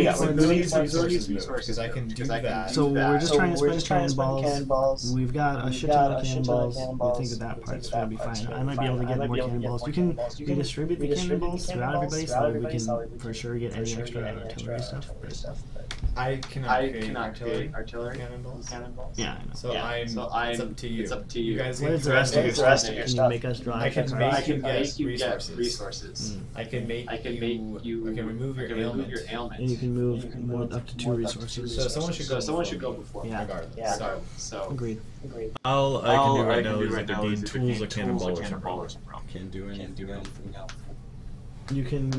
got? We're moving resources because I can do that. So we're just trying to spend cannonballs. We've got a shit ton of cannonballs. We think that part's gonna be fine. I might be able to get more cannonballs. We can distribute the cannonballs throughout everybody so that we can for sure get any extra artillery stuff. I cannot create artillery cannonballs. Yeah, I know. So it's up to you. You guys what is the rest of your stuff? Can you make us draw? I can make you get resources. I can remove your ailment. And you can move up to 2 resources. So someone should go before. Yeah. Regardless. Yeah. So agreed. All I can do right now is either gain tools, a cannonball, or something. Can't do anything else. You can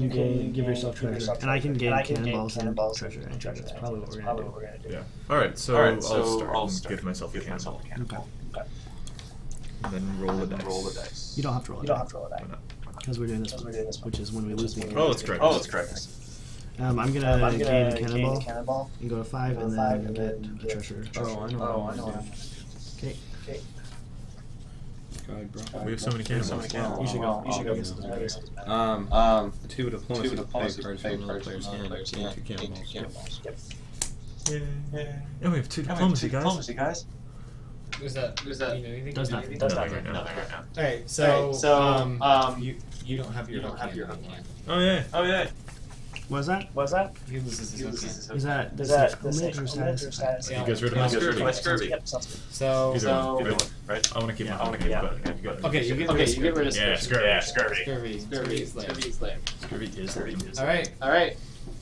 give yourself treasure, and I can gain cannonballs and treasure. And that's probably what we're gonna do. Yeah. Alright, so I'll start and give myself a cannonball. Okay. And then roll the dice. You don't have to roll a die. Because we're doing this one, which is when we lose the game. Oh, that's correct. I'm gonna gain a cannonball and go to 5, and then get a treasure. Oh, I know. Okay. God, bro. We have so many cannonballs. You should go get some. 2 diplomacy to play cards from another player's hand. And 2 cannonballs. And we have 2 diplomacy, guys. Does that mean anything? Does nothing. Right now. Alright, so you don't have your hook hand. Oh yeah. What is that? He loses his hook hand. Is that limit or status? You guys rid of my scurvy. So right? I want to keep my but you okay, you get rid of scurvy. Scurvy is lame. Scurvy is. All right.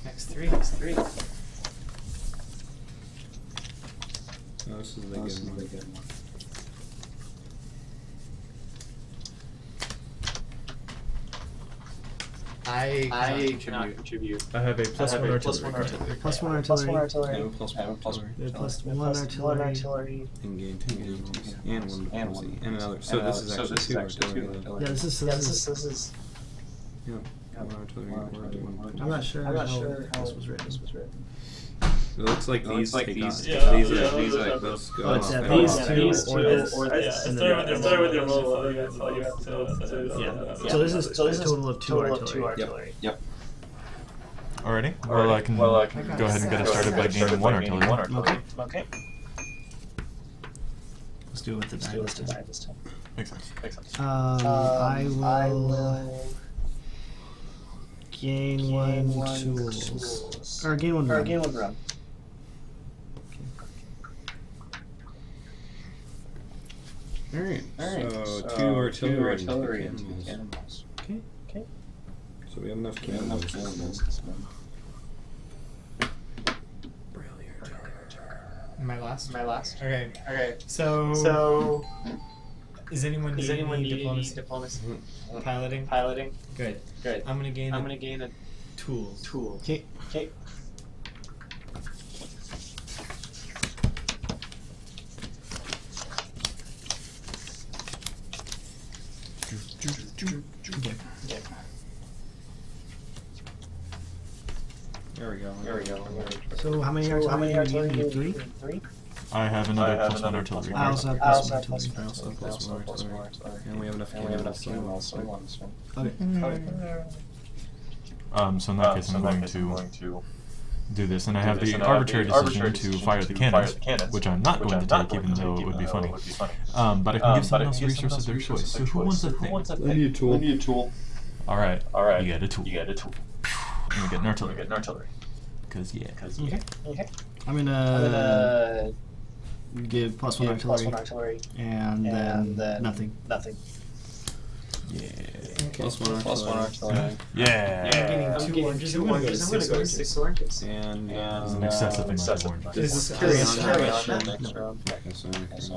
Next three. Oh, this is a good one. I cannot contribute. I have a +1 artillery. +1 artillery. I have a +1 +1 artillery. And gain 2 cannonballs. And 1 diplomacy. And another. So this is actually 2 artillery. Yeah, this is. Yeah. 1 artillery or 1. I'm not sure how this was written. It looks like these take off. These are those go off. These 2 or this. And then start with your mobile. Yeah. So this is a total of 2 artillery. Yep. Alrighty. Well, I can go ahead and get us started by gaining 1 artillery. Okay. Okay. Let's do it with the die this time. Makes sense. I will gain 1 tools. Or gain 1 run. Gain 1 run. Alright, so 2 artillery and 2 cannonballs. Okay. So we have enough cannonballs. My last. last. Okay. Okay. So is anyone Anyone needing need diplomacy? diplomacy? Piloting. Piloting. Good. Good. I'm gonna gain. I'm gonna gain a tools. tool. Okay. Okay. Okay. There we go. So how many artillery do you need? 3? 3. I have another +1 artillery. I also have I also +1 have artillery. I also have +1 artillery. And we have enough cannonballs. So we want this one. Okay. So in that case, I'm going to do this, and I have the arbitrary decision to fire the cannons, which I'm not going to take, even though it would be funny. But I can give someone else a resource of their choice. So who wants a thing? I need a tool. All right. You get a tool. And we get an artillery. Because yeah. Okay. I'm gonna give +1 artillery, and then nothing. Yeah. +1 artillery. Yeah. I'm getting 2 oranges. I'm gonna go to 6 oranges. And An excessive amount of oranges. This is Carry curious. on. next round. So,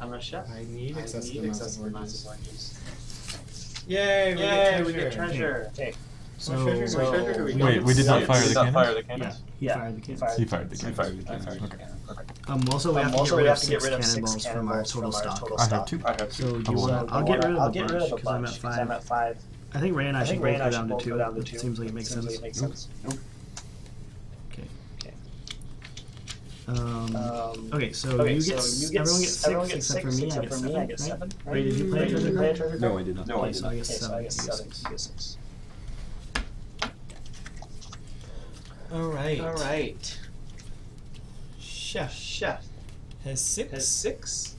I'm a chef. I need excessive excessive amounts of oranges. oranges. Yay! We get treasure. Okay. So, Wait, we did not fire the cannons? yeah, he fired the cannons. He fired the cannons. Okay. Also, we have to get rid of 6 cannonballs from our total stock. I have 2. So you want? I'll get rid of a bunch because I'm at 5. I think Ray and I should both go down to 2. It seems like it makes sense. Okay. Okay, so you get everyone gets 6 except for me. I get 7. Right? Ray, did you play a treasure? no, I did not. Okay, so I get 7. You get 6. All right. Chef has 6.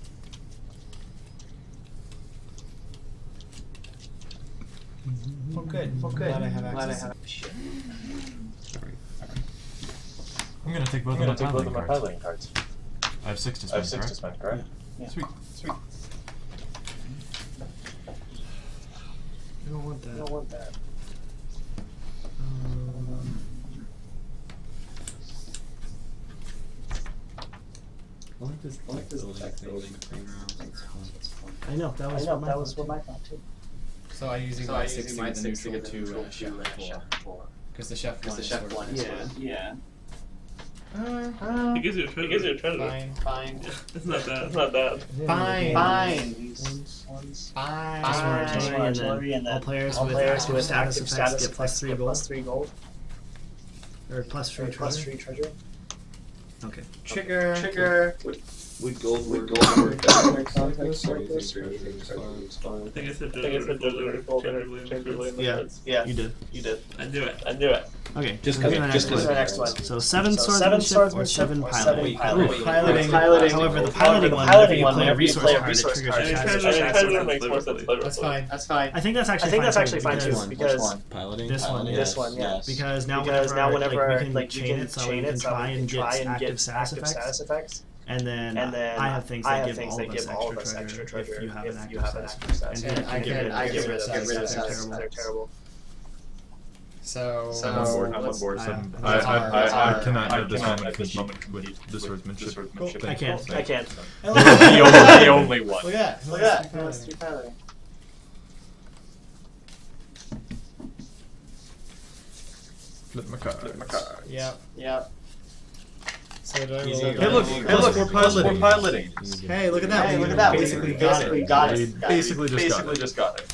Well, good. Glad I have access. I'm going to take both of my piloting cards. I have 6 to spend, correct? Yeah. Sweet. I don't want that. I like this building between rounds. It's fun. I know, that was what my thought too. So I'm using my 6 to get the neutral to chef 4. Because the chef one is Yeah. It gives you a treasure. Fine. It's not bad. Fine. Artillery, and then all players with active status effects get +3 gold. Or +3 treasure. Okay. Trigger. With gold. Context like this. I think it's a treasure. Yeah, you did. I do it. Okay, Just go to the next one. So 7 swordsmanship or 7 piloting. Piloting. However, the piloting one, whenever you play a resource card, it triggers a Treasure makes more sense. That's fine. I think that's actually fine too, because Piloting? this one, This one, yeah. because now whenever we can chain it so we can try and get active status effects. And then I have things that give all of us extra treasure if you have an active status. And I get rid of they're They're terrible. So I'm on board. I cannot have this moment with the swordsmanship. I can't. The only one. Look at that. That's 3 piloting. Flip my card. Yeah. So do I roll? Hey look, we're piloting. Hey, look at that. Hey, look at that. We Basically got it. We basically just got it.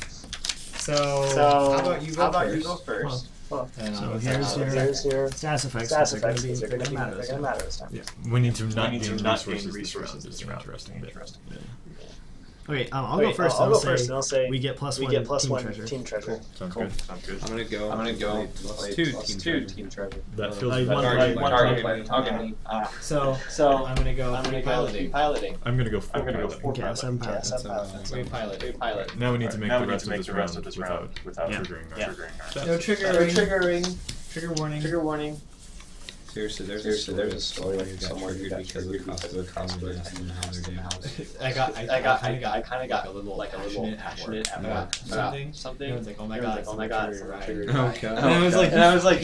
So how about you go first? So here's your status effects. They're going to matter this time. We need to not gain resources this round. Interesting bit. Okay, I'll go first. I'll and go first, and I'll say we get plus we one get plus team one treasure. team treasure. Sounds Cool. good. Sounds good. I'm gonna go plus two team treasure. That feels Like better. one Target. target. Okay. So I'm gonna go piloting. I'm gonna go four Okay, pilot. so I'm piloting. Three pilot. Now we need to make Now the we need rest to of make this the rest round of this round without Yeah. triggering. Yeah. No triggering. Triggering. Trigger warning. Trigger warning. Seriously, there's a story somewhere you got triggered because of consequences and how they're dangerous. I kind of got a little passionate at about work something. It was like, oh my god, someone triggered Okay. Riot. And I was like,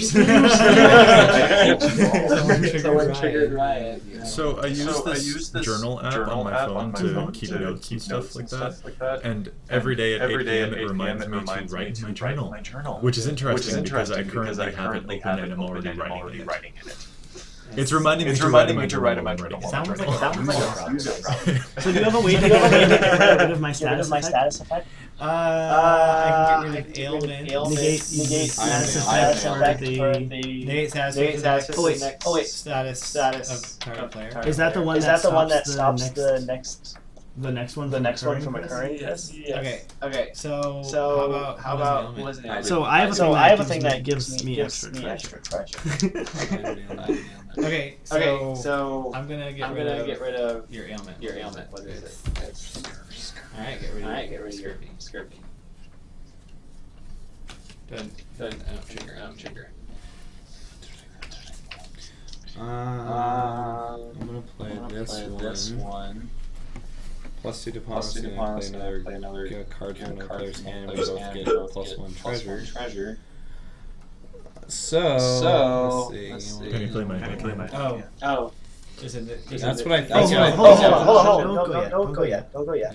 Someone triggered Riot. So I use So I this use this journal app on my phone to keep notes and stuff like that. And every day at 8 p.m. it reminds me to write in my journal, which is interesting because I currently have it open and I'm already writing in it. It's reminding me to write in my journal. Sounds like a So do you have a way to get rid of my status effect? I can get rid of ailment. Negate status effect for the... Negate status Oh wait, status of target player. is that the one that stops the next one from occurring? Yes. Okay. So how about what was it? So I have a thing that gives me extra treasure. Okay, so I'm gonna get rid of your ailment. What is it? Alright, get rid of your scurvy. Done. I don't trigger. I'm gonna play this one. Plus two diplomacy, and I play another card from another player's hand, and we both get plus one treasure. So let's see. Can you play my Oh. That's what I think. Hold on. Don't go yet.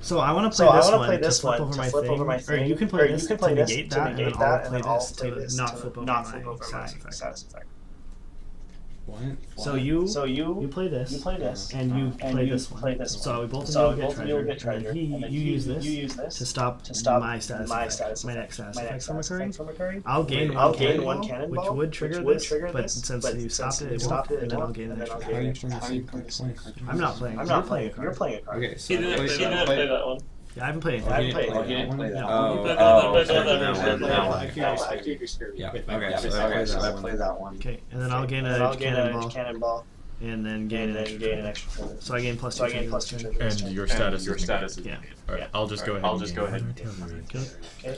So I want to play this one to flip over my thing. Or you can play this to negate that, and then I'll play this to not flip over my status effect. What? So you play this, and you play this one. So we both of you will get treasure, and you use this to stop my status effect, my next status effect from occurring. I'll gain one cannonball, which would trigger this, but since you stopped it, and then I'll gain an extra. How are you playing the same card twice? I'm not playing. You're playing a card. You're playing a card. Okay, so He didn't play that one. Yeah, I haven't played it. I didn't play it. Yeah. Okay, so I play that one. Okay, and then I'll gain a cannonball, and then gain an extra treasure. So I gain plus two treasure. And your status is Yeah. Alright, I'll just go ahead. Okay.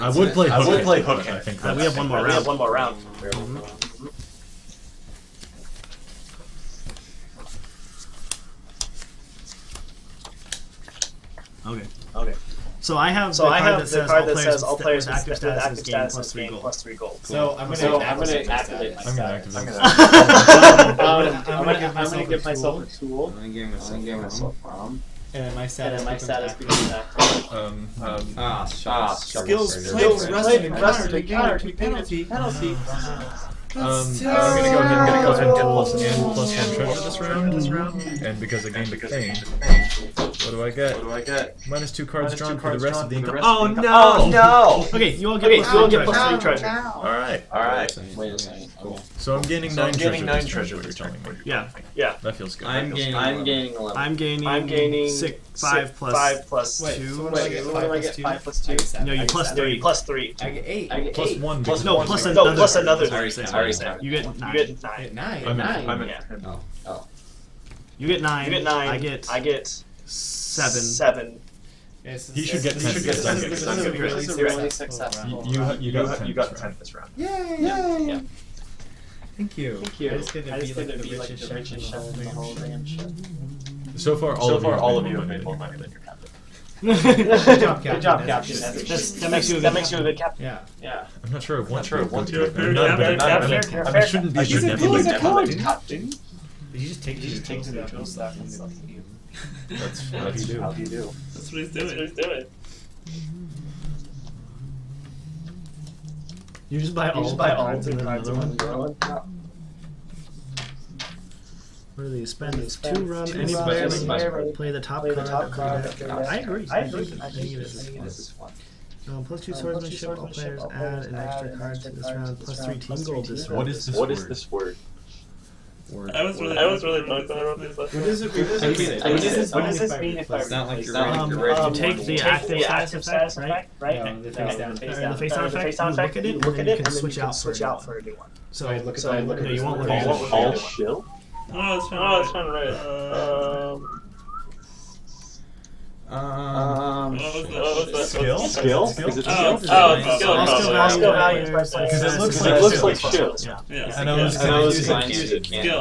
I would play hook. I think We have one more round. Okay. So I have the card that says all players with active status gain plus 3 gold. So I'm gonna activate my I'm gonna status. activate I'm gonna give myself a tool. I'm gonna give myself And then my status becomes active. Skills Skills played Rusted to counter penalty. I'm gonna go ahead and get plus 1 treasure this round. And because I gained a thing, what do I get? Minus 2 cards drawn for the rest of the income. Oh no! Okay, you all get plus 3 treasure. Alright. Wait a second. Cool. So I'm gaining 9 treasure, what you're telling me. Yeah. That feels good. I'm gaining 11. I'm gaining 5 plus 2. So What do I get? 5 plus 2? No, you plus 3. Plus 3. I get 8. I get Plus 8. one. No, plus Plus another. another. Sorry. You get 9. You get 9. 9. I'm in. You get 9. You get 9. I get 7. He should get 10. This is really successful. You got 10 this round. Yeah. Thank you. I just get to be like the richest chef in the whole ranch. So far, all of you have made more money than your captain. Good job, Captain. That makes you a good captain. Yeah. I'm not sure I want to. I shouldn't be. He's a good captain. Did you just take the neutral stuff and stuff? That's what you do. That's what he's doing. You just buy all cards and then another one. What do these spend? It's 2 run. Any player may play the top card. I agree. I think it is. Plus 2 swordsmanship. All players add an extra card to this round. Plus 3 team gold this round. What is this word? I was really drunk when I wrote these. What does this mean if I It's not like you're take the active status effect, right? No, the face down. The face down effect, you look at it, and then you can switch out for a new one. So I look at no, you won't look at it. All shill? Oh, it's fine. Right. Skill? Skill? Is it Oh, skill value. Because it looks like shill. Yeah. I know it's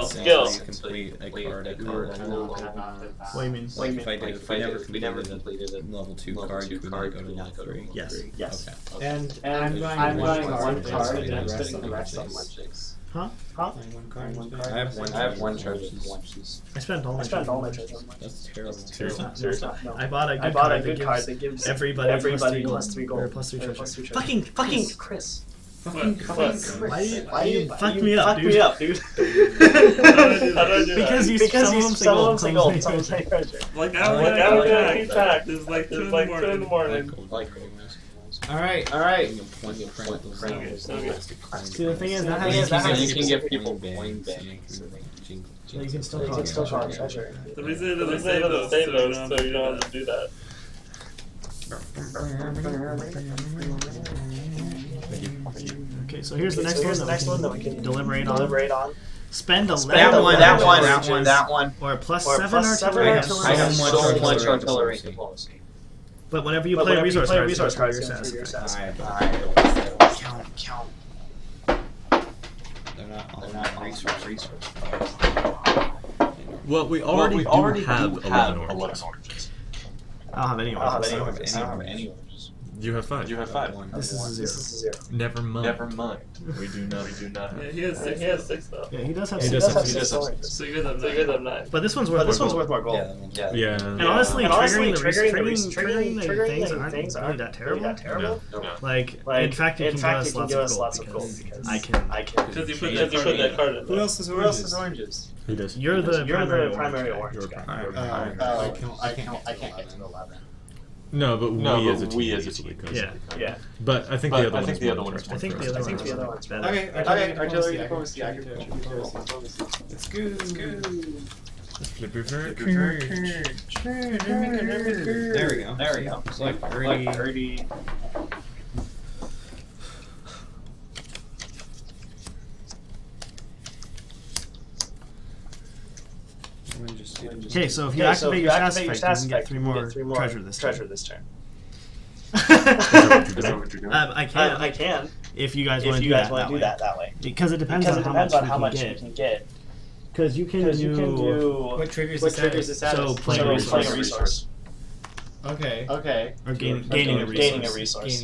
Skill. Complete a card at What do you mean? If we never completed a level 2 card, you could not go to level 3. Yes. Okay. And I'm going one card card and and I'm rest spending the on rest on my one chicks. Huh? one card. I have one charge. I spent all my treasure on one. That's terrible. Seriously. No. I bought a good card that gives everybody plus 3 gold. Or plus 3 treasure. Fucking Chris. Why you fuck me up, dude? How do I do Because some of them say gold, some say treasure. Like, I would keep track. There's like 2 in the morning. Alright. See, the thing is, that has you can give people you can still call it treasure. The reason it doesn't save those, so you don't have to do that. Okay, so here's the next one that we can deliberate on. Spend 11 that one. or plus 7 artillery. I have so much artillery. But whenever you play a resource card, you're satisfied. Count. They're not resource. Well, we already do have 11 oranges. I don't have any oranges. I don't have any oranges. You have 5. This is a 0. Never mind. We do not. Yeah, he has 6 though. Yeah, he does have He 6. does have 6. So you're good at 9. But this one's worth more gold. Yeah. And honestly, triggering the things aren't really that terrible. No. Like, in fact, you can give us lots of gold because I can. Because you put that card in. Who else has oranges? He does. You're the primary orange You're guy. I can't get to 11. No, but we as a team. Yeah. But I think the other one is I think the other one's better. Okay, artillery diplomacy. It's good. There we go. It's like 30. Okay, so if you activate your status effect, you can get 3 more treasure this turn. I can. If you guys want to do that that way. Because it depends on how much you can get. Because you can do... What triggers the status? So playing a resource. Okay. Or gaining a resource.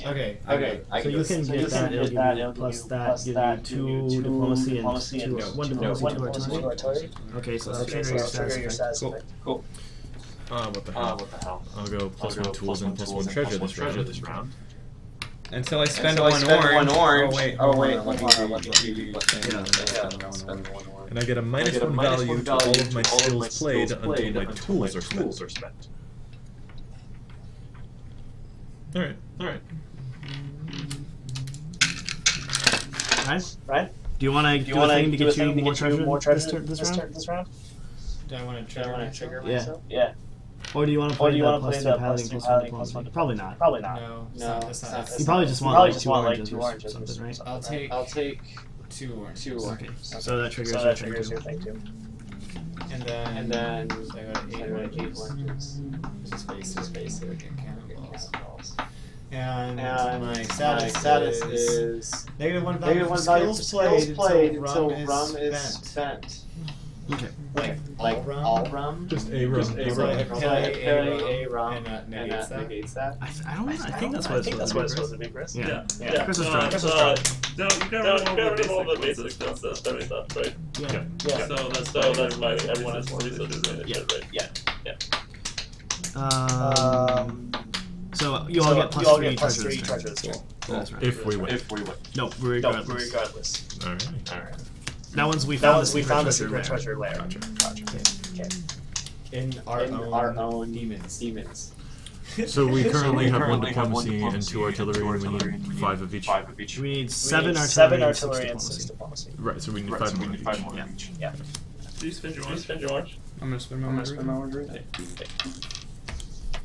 Okay. So you can get that, it'll give you plus that, give you 2 diplomacy and 1 diplomacy, 2 artillery. Okay, so that'll trigger your status effect. Cool. What the hell? I'll go plus 1 tools and plus 1 treasure this round. Until I spend one orange. Oh wait. And I get a minus 1 value to all of my skills played until my tools are spent. Alright. Right? Do you want to do a thing to get you more treasure this round? Do I want to trigger myself? Yeah. Or do you want to play the plus 2 paladin plus 1 diplomacy? Probably not. No, that's not. You probably just want 2 oranges or something, right? I'll take 2 oranges. Okay, so that triggers your thing too. And then so I got 8 oranges. Space there, get cannonballs. And my status is -1 value for skills played until rum is spent. Okay. Like all rum? Just a rum. A rum and negates that. I don't know. I think that's what it's supposed to be, Chris. Yeah. Chris is trying. No, you got all the basic stuff, right? Yeah. So that's why everyone has more resources than they should, right? Yeah. So you all get plus 3 treasure this turn. That's right. If we win. No, regardless. Alright. That one's we found the secret treasure lair. Gotcha. Okay. In our own demons. So we currently have 1 diplomacy and 2 artillery, and we need 5 of each. We need 7 artillery and 6 diplomacy. Right, so we need 5 more of each. Yeah. Do you spend your orange? I'm gonna spend my orange.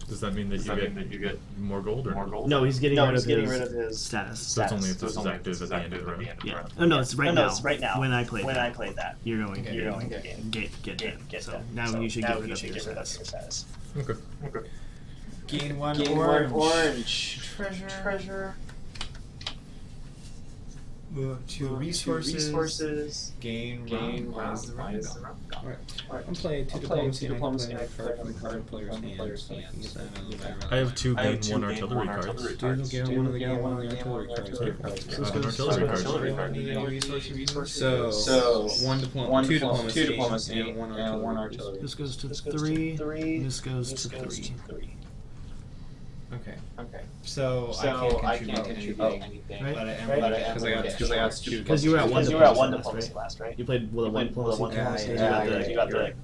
Does that mean that you get more gold or more gold? No, he's getting rid of his status. So it's only if this is active at the end of the round. Yeah. Oh no, it's right now. When I played that, you're going to get so now you should get rid of your status. Okay. Gain 1 orange. Treasure. Move 2 resources. Gain round. I'm playing 2 diplomacy and I can play a card from the card player's hand. I have 2 gain 1 artillery cards. Dude, will get one of the gain 1 artillery cards. An artillery card. So 2 diplomacy and 1 artillery. This goes to 3. This goes to 3. Okay. So I can't contribute anything, Right? but I am Because I got 2. Because you were at 1 diplomacy last, right? You played with a 1 diplomacy. You got the.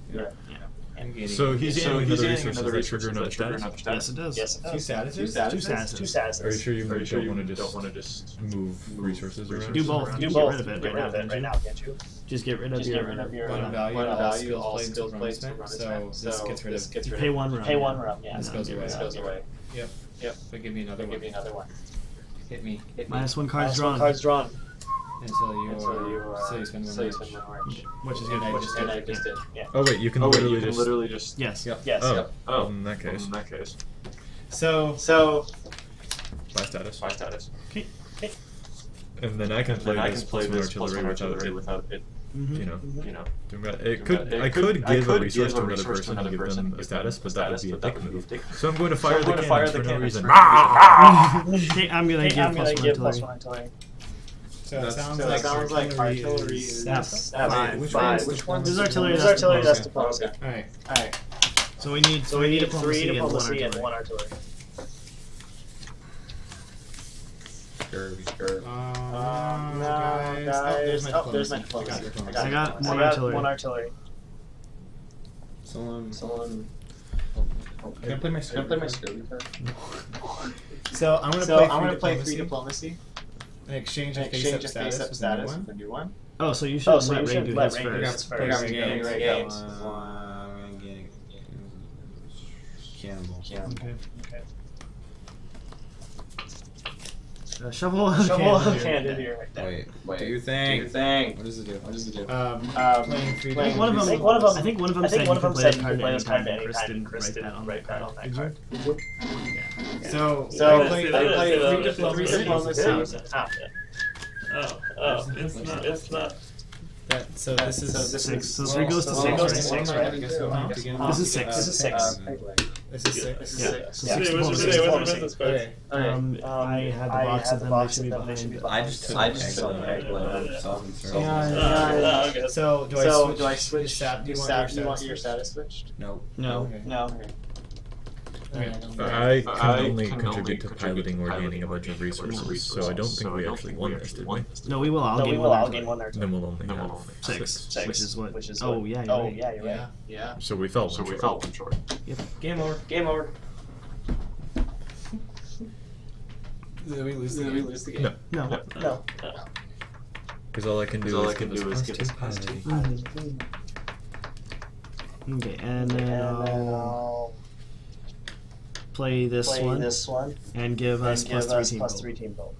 So he's adding another resource. Does that trigger another status? Yes, it does. 2 statuses. 2 statuses. Are you sure you don't want to just move resources around? Do both. Do Get both. rid of it right now, can't you? Just get rid of your 1 value, all skills played to run spent. So this gets rid of. Pay 1 round. Yeah. This goes away. Yep. But give me another one. Hit me. Minus 1 cards drawn. Until you spend 1 orange. Which is good. And I just did. Yeah. Oh wait, you can literally just. Yes. Yes. Oh, in that case. So. By status. Okay. And then I can play this plus 1 artillery without it. You know. I could give a resource to another person and give them a status, but that would be a dick move. So I'm going to fire the cannon for no reason. Okay, I'm gonna give plus 1 artillery. So it sounds like artillery is 5. Which one? This is artillery. That's diplomacy. Alright. So we need 3 diplomacy and 1 artillery. Guys. There's my diplomacy. I got 1 artillery. Someone. Can I play my Scurvy card? So I'm gonna play 3 diplomacy. In exchange, I face up status with a new one. Oh, so you should let Ray do his first. Cannibal. Okay. Shovel of Cannon here. Wait. Do your thing. What does it do? Playing 3 I think one of them said you could play this card at any time, and Chris didn't write that on that card. Yeah. So I play 3 diplomacy. Oh, it's not. So this is 6. So 3 goes to 6, right? This is 6. This is 6. Yeah. So What's 6 your diplomacy. business card? I had the box of them. They should be behind. I just took egg Okay. So do I switch stat? Do you want your status switched? No. I can only contribute to piloting or gaining a bunch of resources, so I don't think we actually won this, did we? No, we will all gain 1 artillery. Then we'll only have 6. Which is what? Oh, yeah, you're right. Yeah. So we fell one short. Game over. Did we lose the game? No. Because all I can do is give us plus 2 piloting. Okay, and then I'll play this one and give us plus 3 team gold.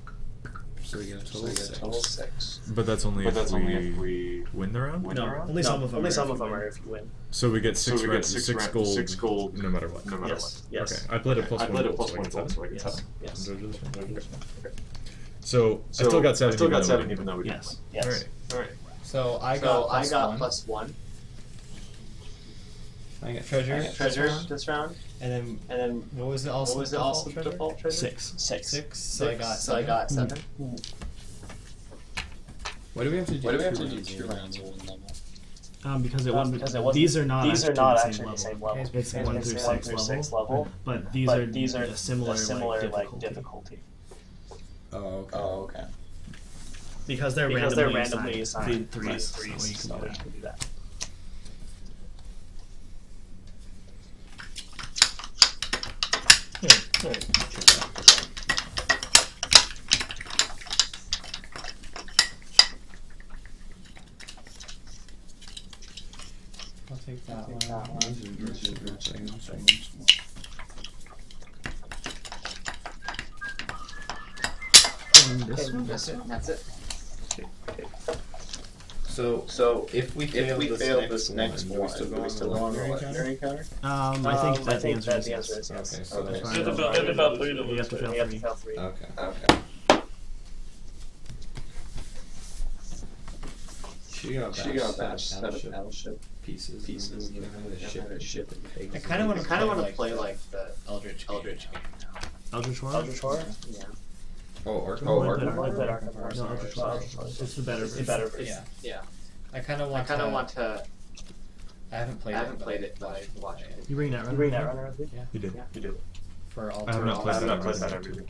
So we get a total 6. But that's only if we win the round? No, only some of them are if you win. So we get 6 gold no matter what? Yes. Okay, I played a plus 1 gold, so I get 7. Yes. So I still got 7 even though we didn't win. Yes. Alright. So I got plus 1. I got treasure this round. And then what was the default treasure? 6. 6. So I got 7. Why do we have to do 2 rounds of 1 level? Because it wasn't. These are not actually the same level. It's 1 through 6 level. But these are a similar like difficulty. Oh, okay. Because they're randomly assigned 3s, so you can do that. Yeah, I'll take that one. And this one? That's it. So if we fail this next one, do we still go on the legendary encounter? I think that the answer is yes. Okay, so You there's have to fail 3 to You have to fail You have 3. to fail 3. okay. She got battleship pieces. You know how to ship it. I kind of want to play like the Eldritch game. Eldritch Horror? Eldritch Horror? Yeah. Arkham No, Arkham Horror. No, Eldritch Horror. It's the better version. It's better version. Yeah. I kind of want to. I haven't played it, but I watch it. You bring that runner? You bring that runner with you? Yeah. You did. You do. For all I have not played that every week.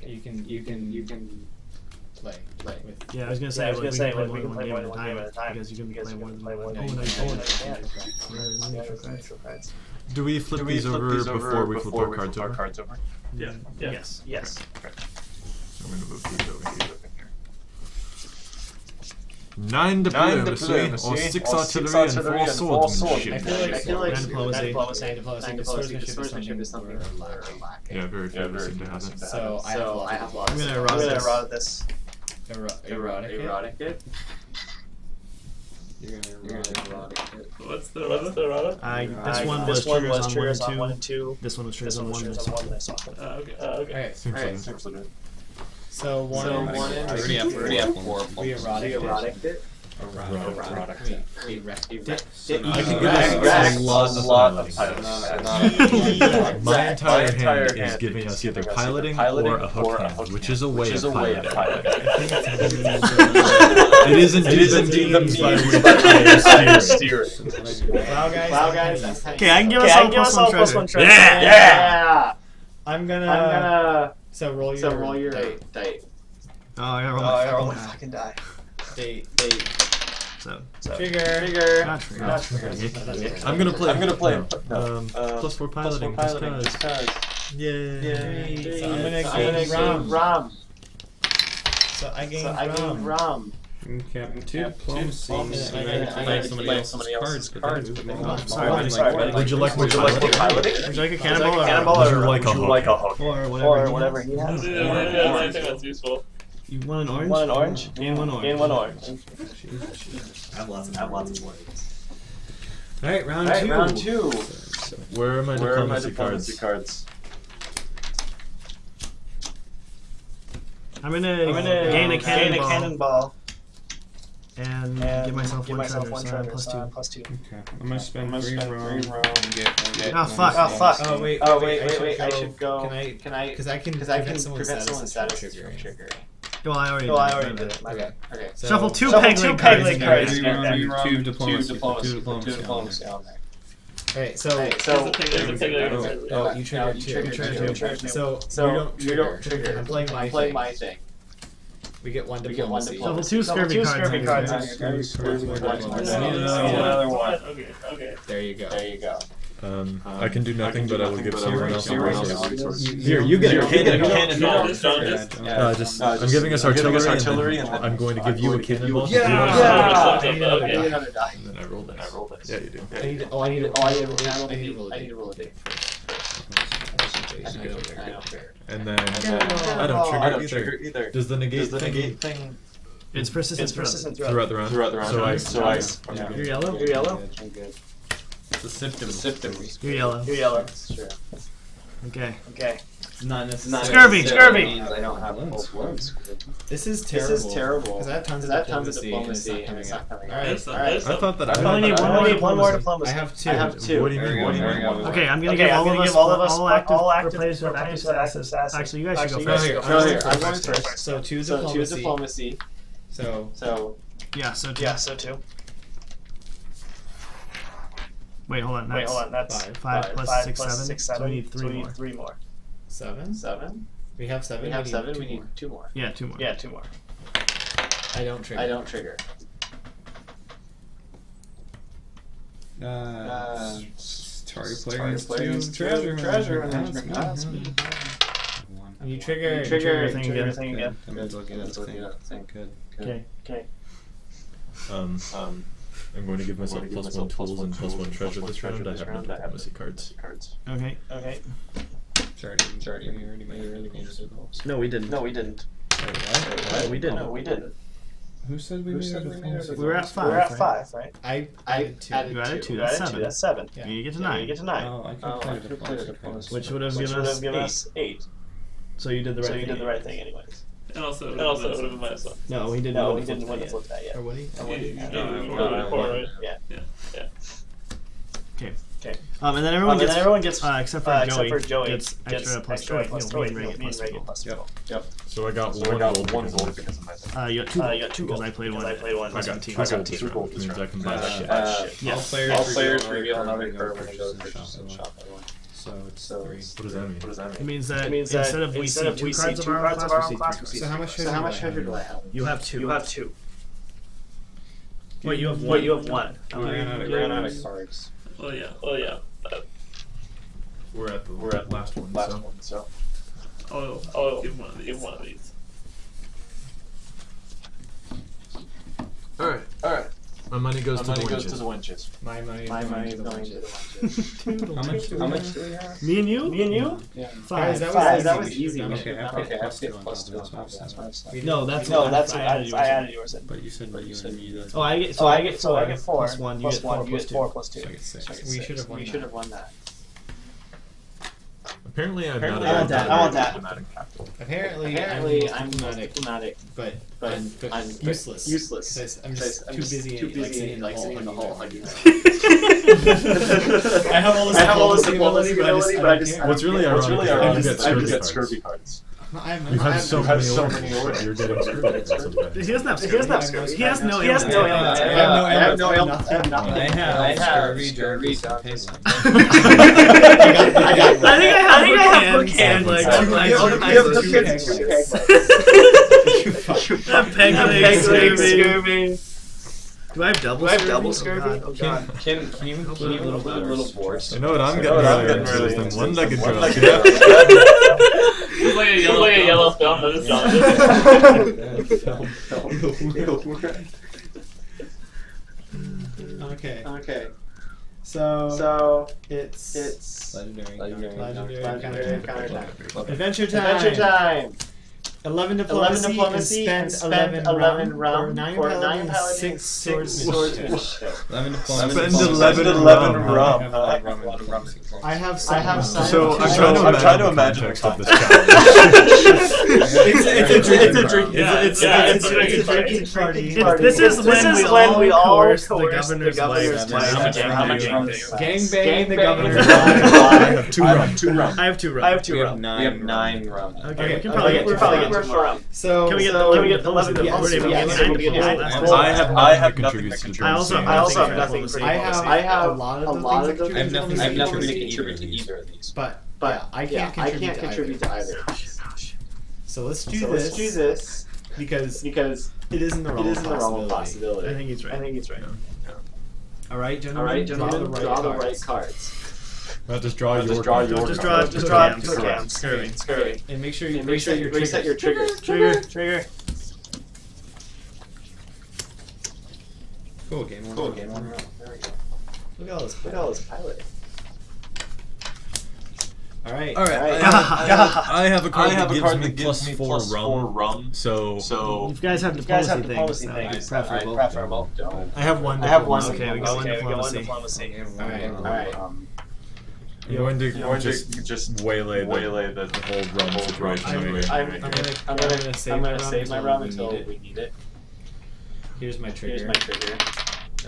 You can play with. Yeah, I was gonna say, we can play more than one game at a time because you can play more than one. Oh, nice. Do we flip these over before we flip our cards over? Yeah. Yes. Okay. I'm going to move these over here. 9 diplomacy, or 6 artillery, and 4 swordsmanship. I feel like diplomacy. Swordsmanship is something we're lacking. Yeah, very few seem to have it. So I have lots. I'm gonna errata this. Erotic it. You're gonna erotic it. What's the errata? This one was triggers on 1 and 2. This one was triggers on 1 and 2. Okay. Seems legit. So one and already have 4. we erotic it. Erotic. We wrecked it. I can give us a lot of piloting. My entire hand is giving us either piloting or a hook hand, which is a way of piloting. It is indeed the means by which I steer it. Wow, guys. Okay, I can give us all plus 1 treasure. Yeah! I'm gonna. So roll your die. Oh, I gotta roll my fucking die. Date. So, Trigger. not trigger. I'm gonna play. Plus 4 piloting. Just cause. Yay. So I'm gonna gain Rom. So I gain Rom. Captain 2 diplomacy. I somebody else's cards. Sorry. Would you like more piloting? Would you like a cannonball? Would you like a hook? Or whatever he has. Yeah, I think that's useful. You want an orange? Gain 1 orange. I have lots of points. Alright, round 2. Where are my diplomacy cards? I'm gonna gain a cannonball. And give myself one treasure, so I'm plus 2. Okay. I'm gonna spend 3 rounds and get Oh fuck. Oh wait. I should go. Can I? Because I can prevent someone's status from triggering. Well, I already did it. Okay. So shuffle 2 peg cards. leg cards. 2 diplomacy on there. Alright, so you trigger 2. So you don't trigger. I'm playing my thing. We get 1 diplomacy. Shuffle 2 scurvy cards. Another one. Okay. There you go. I can do nothing, but I will give someone else a resource. Here, you get a cannonball. I'm giving us artillery, and I'm going to give you a cannonball. Yeah. I need another die. And then I rolled it. Yeah, you do. I need to roll a dice. And then I don't trigger either. Does the negate thing? It's persistent Throughout the round. So I. You're yellow? I'm good. The symptoms. You're yellow. That's true. Okay. Not necessarily. Scurvy! I don't have plus 1. This is terrible. Because I have tons of diplomacy and it's not coming out. I thought that I only need one more diplomacy. I have 2. What do you mean? Okay, I'm gonna give all of us all active players who have active status. Actually, you guys should go first. Go here. I'm going first. So 2 diplomacy. So Yeah, so 2. Yeah, so 2. Wait, hold on. That's 5 plus 6, 7. So we need 3 more. 7. We have 7. We need 2 more. Yeah, 2 more. 2 more. I don't trigger. Target player gets 2 treasure. And you trigger everything again. I'm looking at the thing. Good. Okay. I'm going to give myself +1 tools and +1 treasure this round. I have no diplomacy cards. Okay. Sorry, we already made No, we didn't. Why? We didn't. No, we didn't. Who said we made our diplomacy? We were at 5. We were at 5, right? I added 2. You added 2. You That's added 7. 2. That's 7. Yeah. You get to Yeah, 9. you get to 9. Oh, I could have played a diplomacy. Which would have Which given would have given us us 8. So you did the right thing. So you did the right thing, anyways. And also, And also, it would have been -1. No, he didn't. No, he didn't win the flip that yet. Or what do you? You No, 4, right? Yeah. Okay. Okay. And then everyone gets, gets except for Joey, gets extra plus 2. regular plus 2. Yep. So I got one gold because of my thing. You got 2 gold. You got 2 because gold. I played one. I played one. I got 2 gold this round, which means I can buy shit. Yes. All players reveal another card when it goes to shop. So it's 3. What does that mean? It means that instead of we see 2 cards of our own class, we see 3. So how much treasure do I have? You have 2. You have 2. Wait, you have 1. Wait, you have 1. We ran out of cards. Oh yeah. We're at the last one. So. Oh, give one of these. All right. My money goes to the winches. My money is going to the winches. How much do we have? Me and you? Yeah. 5. That was easy. Okay, I have to get plus 2 on top of that. No, that's what I added yours in. But you said you Oh, I get 4 plus 1. You You get 4 plus 2. So I get 6. We should have won that. Apparently, I'm I not want that. I want that. diplomatic capital. Apparently, I'm diplomatic, but I'm useless. Useless. I'm just too busy in the hall. I have all this diplomacy ability, but I just. What's really ironic is I you get get scurvy cards. You have so many orders. You're getting screwed sometimes. He doesn't have scurvy. He has no ailments. I have no ailments. I have scurvy, pace. I think I have cans. Like peg scurvy. Do I have double scurvy? Oh god. Can you include little boards? I know what I'm getting really into. One legged girl. It's like a yellow film. Okay. So it's Legendary counterattack. Adventure time. 11 diplomacy and spend 11 rum for 9 paladins, 6 swordsmanship. 11 Spend diplomacy. 11 rum. I have some. So I'm trying to imagine the context of this challenge. It's a drinking party. This is when we all coerce the governor's wife. Gangbang the governor's I wife. have 2 rum. I have 2 rum. I have 2 We have rum. 9 rum. Okay, we can We're probably getting 2 rum. So Can we get the 11 I have nothing to contribute. I also have nothing for I have a lot of the I have things nothing that to contribute contribute to either of these. but I can't contribute to either. So let's do this because it is in the realm of possibility. I think he's right. All right, gentlemen, draw the right cards. Not just draw your Just draw cams. Scurvy. And make sure you Reset your triggers. Trigger. Cool, game 1 round. There we go. Look at all Look at all this pilot. All right. I have a card that gives me plus 4 rum. So You guys have diplomacy things. Preferable. I have one. Okay, we got one diplomacy. All right. I'm going to just waylay the whole rum situation. I'm gonna save my rum until we need it. Here's my trigger.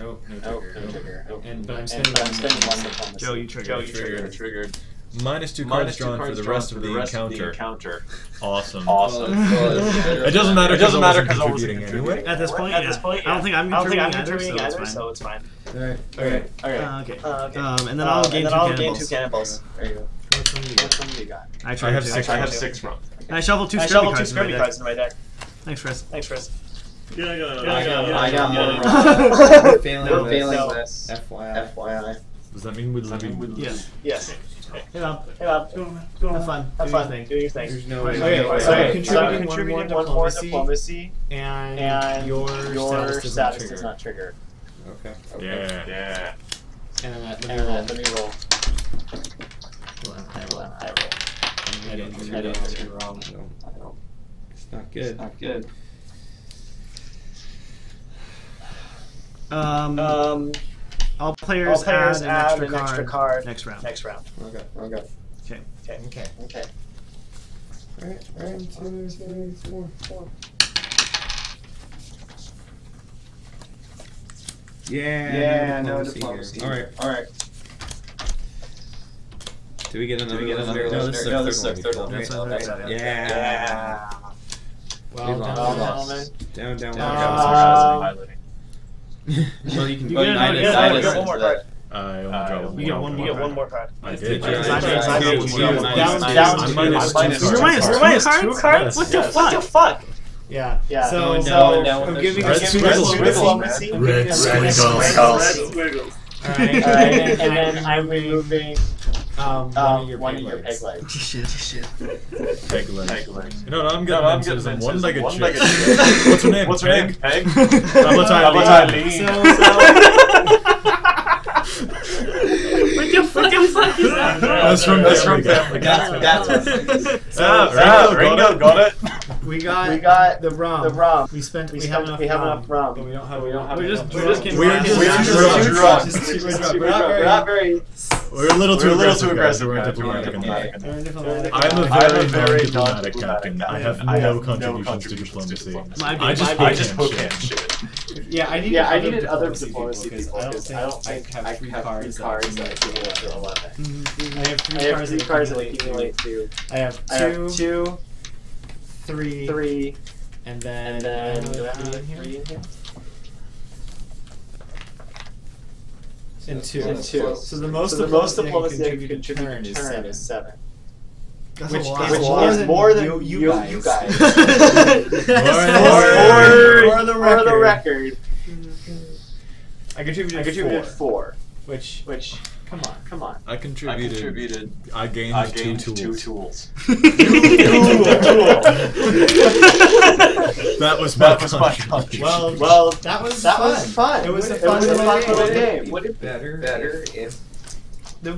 Oh, no trigger. But I'm spending 1 diplomacy. Joe, you triggered. Triggered. -2 cards drawn for the rest of the encounter. Awesome. It doesn't matter because I wasn't contributing anyway. At this point, I don't think I'm contributing either, so it's fine. Alright. Okay. And then I'll gain 2 cannonballs. There you go. Which one do you got? I have 6 rum. I shuffled 2 scurvy cards in my deck. Thanks, Chris. Yeah, I got more. Failing this. FYI. Does that mean we lose? Yes. Hey, Bob. Have fun. Do your thing. There's no Okay, so I'm contributing 1 more diplomacy, and your status does not trigger. Okay. Yeah. And then let me roll. Well, I roll. I don't. It's not good. All players add an extra card next round. Okay. Alright, 1, 2, 3, 4. Yeah, no diplomacy. Alright. Do we get another one? No, this is our third one. Yeah. Well done, gentlemen. Down. Well, you can You get one more card. I only draw You get one more card. I did. Down. You're minus two cards? What the fuck? Yeah. So I'm giving Red diplomacy. Red Squiggles. Alright, and then I'm removing one of your peg legs. Shit. Peg legs. You know what I'm getting some one-legged chick. What's her name? Peg? What the fuck is that? That's from Family Guy. Ringo got it. We got the rum. We have enough rum. But we don't have. We're just drinking. We're just We're not very. We're a little too aggressive. We're diplomatic. I'm a very diplomatic captain. I have no contributions to diplomacy. I just poke shit. Yeah, I needed other diplomacy people because I don't think I have three cards that accumulate to 11. I have three cards that accumulate to. I have two, three, and then do I have three in here? And two. So the most diplomacy I can contribute to turn is 7. Which is more than you guys. For the record, I contributed 4. Which come on. I contributed. I gained two tools. That was my contribution. Well, that was fun. It was a fun little game. Would it better if the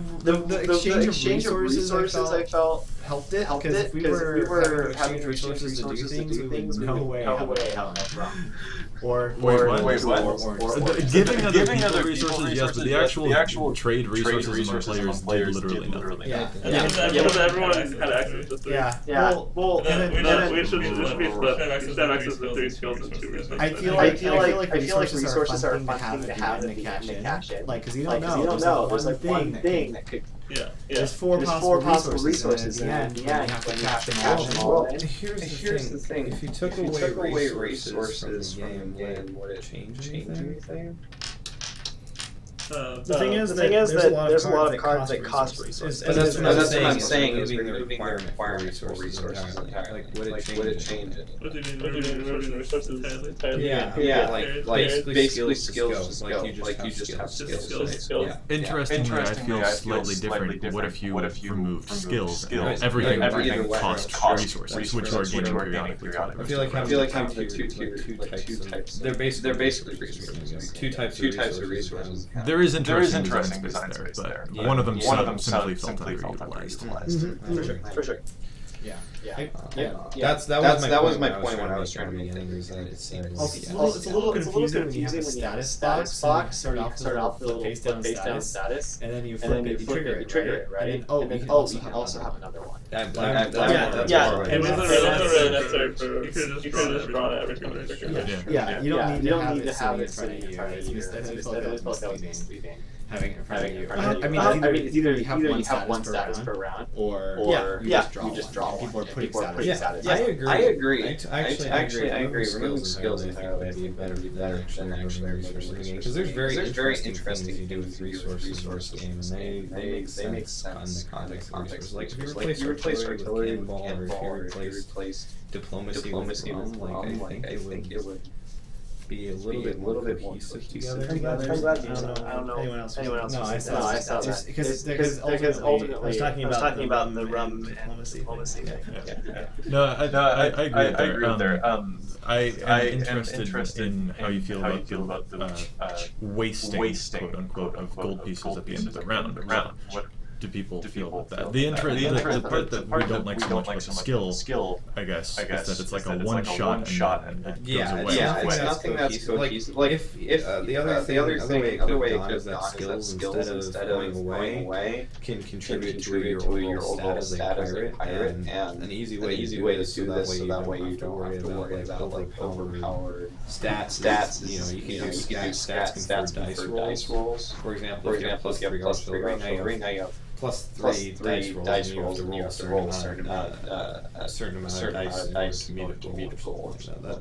exchange of resources I felt helped it because if we were having resources to do things, no way. That's wrong. Or Wait, what? Giving other resources, yes, but the actual trade resources among players did literally nothing. Yeah, everyone had access to 3. Yeah. Well, we should be split. You should have access to 3 skills and 2 resources. I feel like resources are a fun thing to have in the cash in. Like, because you don't know. There's like one thing that could. There's four possible resources, and in the end, you have to cash them all in. Here's the thing. If you took away resources from the game, would it change anything? The thing is that there's a lot of cards that cost resources. But that's what I'm saying is removing the requirement for resources entirely. Like, would it change it? What do you mean removing the resources entirely? Yeah, like basically skills. Like you just have skills. Yeah. Interestingly, I feel slightly different. What if you removed skills? Everything costs resources, which are gaining periodically. I feel like having the two types. They're basically resources. Two types of resources. There is interesting design space there, but one of them simply felt underutilized. For sure. That was my point when I was trying to make things. It seems it's a little confusing when you have a status box. Start off the little face down status, and then you flip it, you trigger it, right? And then, you can also have another one. And that's really necessary for you could just draw everything. Yeah, you don't need to have it sitting in front of you. That is both leaving. Having it in front of you. I mean, it's either you have one status per round, or you just draw one. People are putting status. I agree. I agree. Removing skills entirely would be better than actually resources in the game. Because there's very interesting things you do with resources in this game, and they make sense in the context. Like if you replace artillery with cannonball, or if you replace diplomacy with rum, like I think it would. be a little bit more cohesive together. I don't know. Anyone else? No, I saw that. Because ultimately, I was talking about the rum diplomacy thing. No, I agree there. I am interested in how you feel about the wasting, quote unquote, of gold pieces at the end of the round. What do people feel about that? The part that we don't like so much about the skill, I guess, is that it's like a one shot and it goes away. It's nothing that's cohesive. Like if the other way it could have gone is that skills instead of going away can contribute to your overall status as a pirate, and an easy way to do this so that way you don't have to worry about like overpowered stats. You know, you can do stats confer dice rolls. For example, if you have +3 now you have +3 dice rolls, and you have to roll a certain amount of dice in order to meet a goal.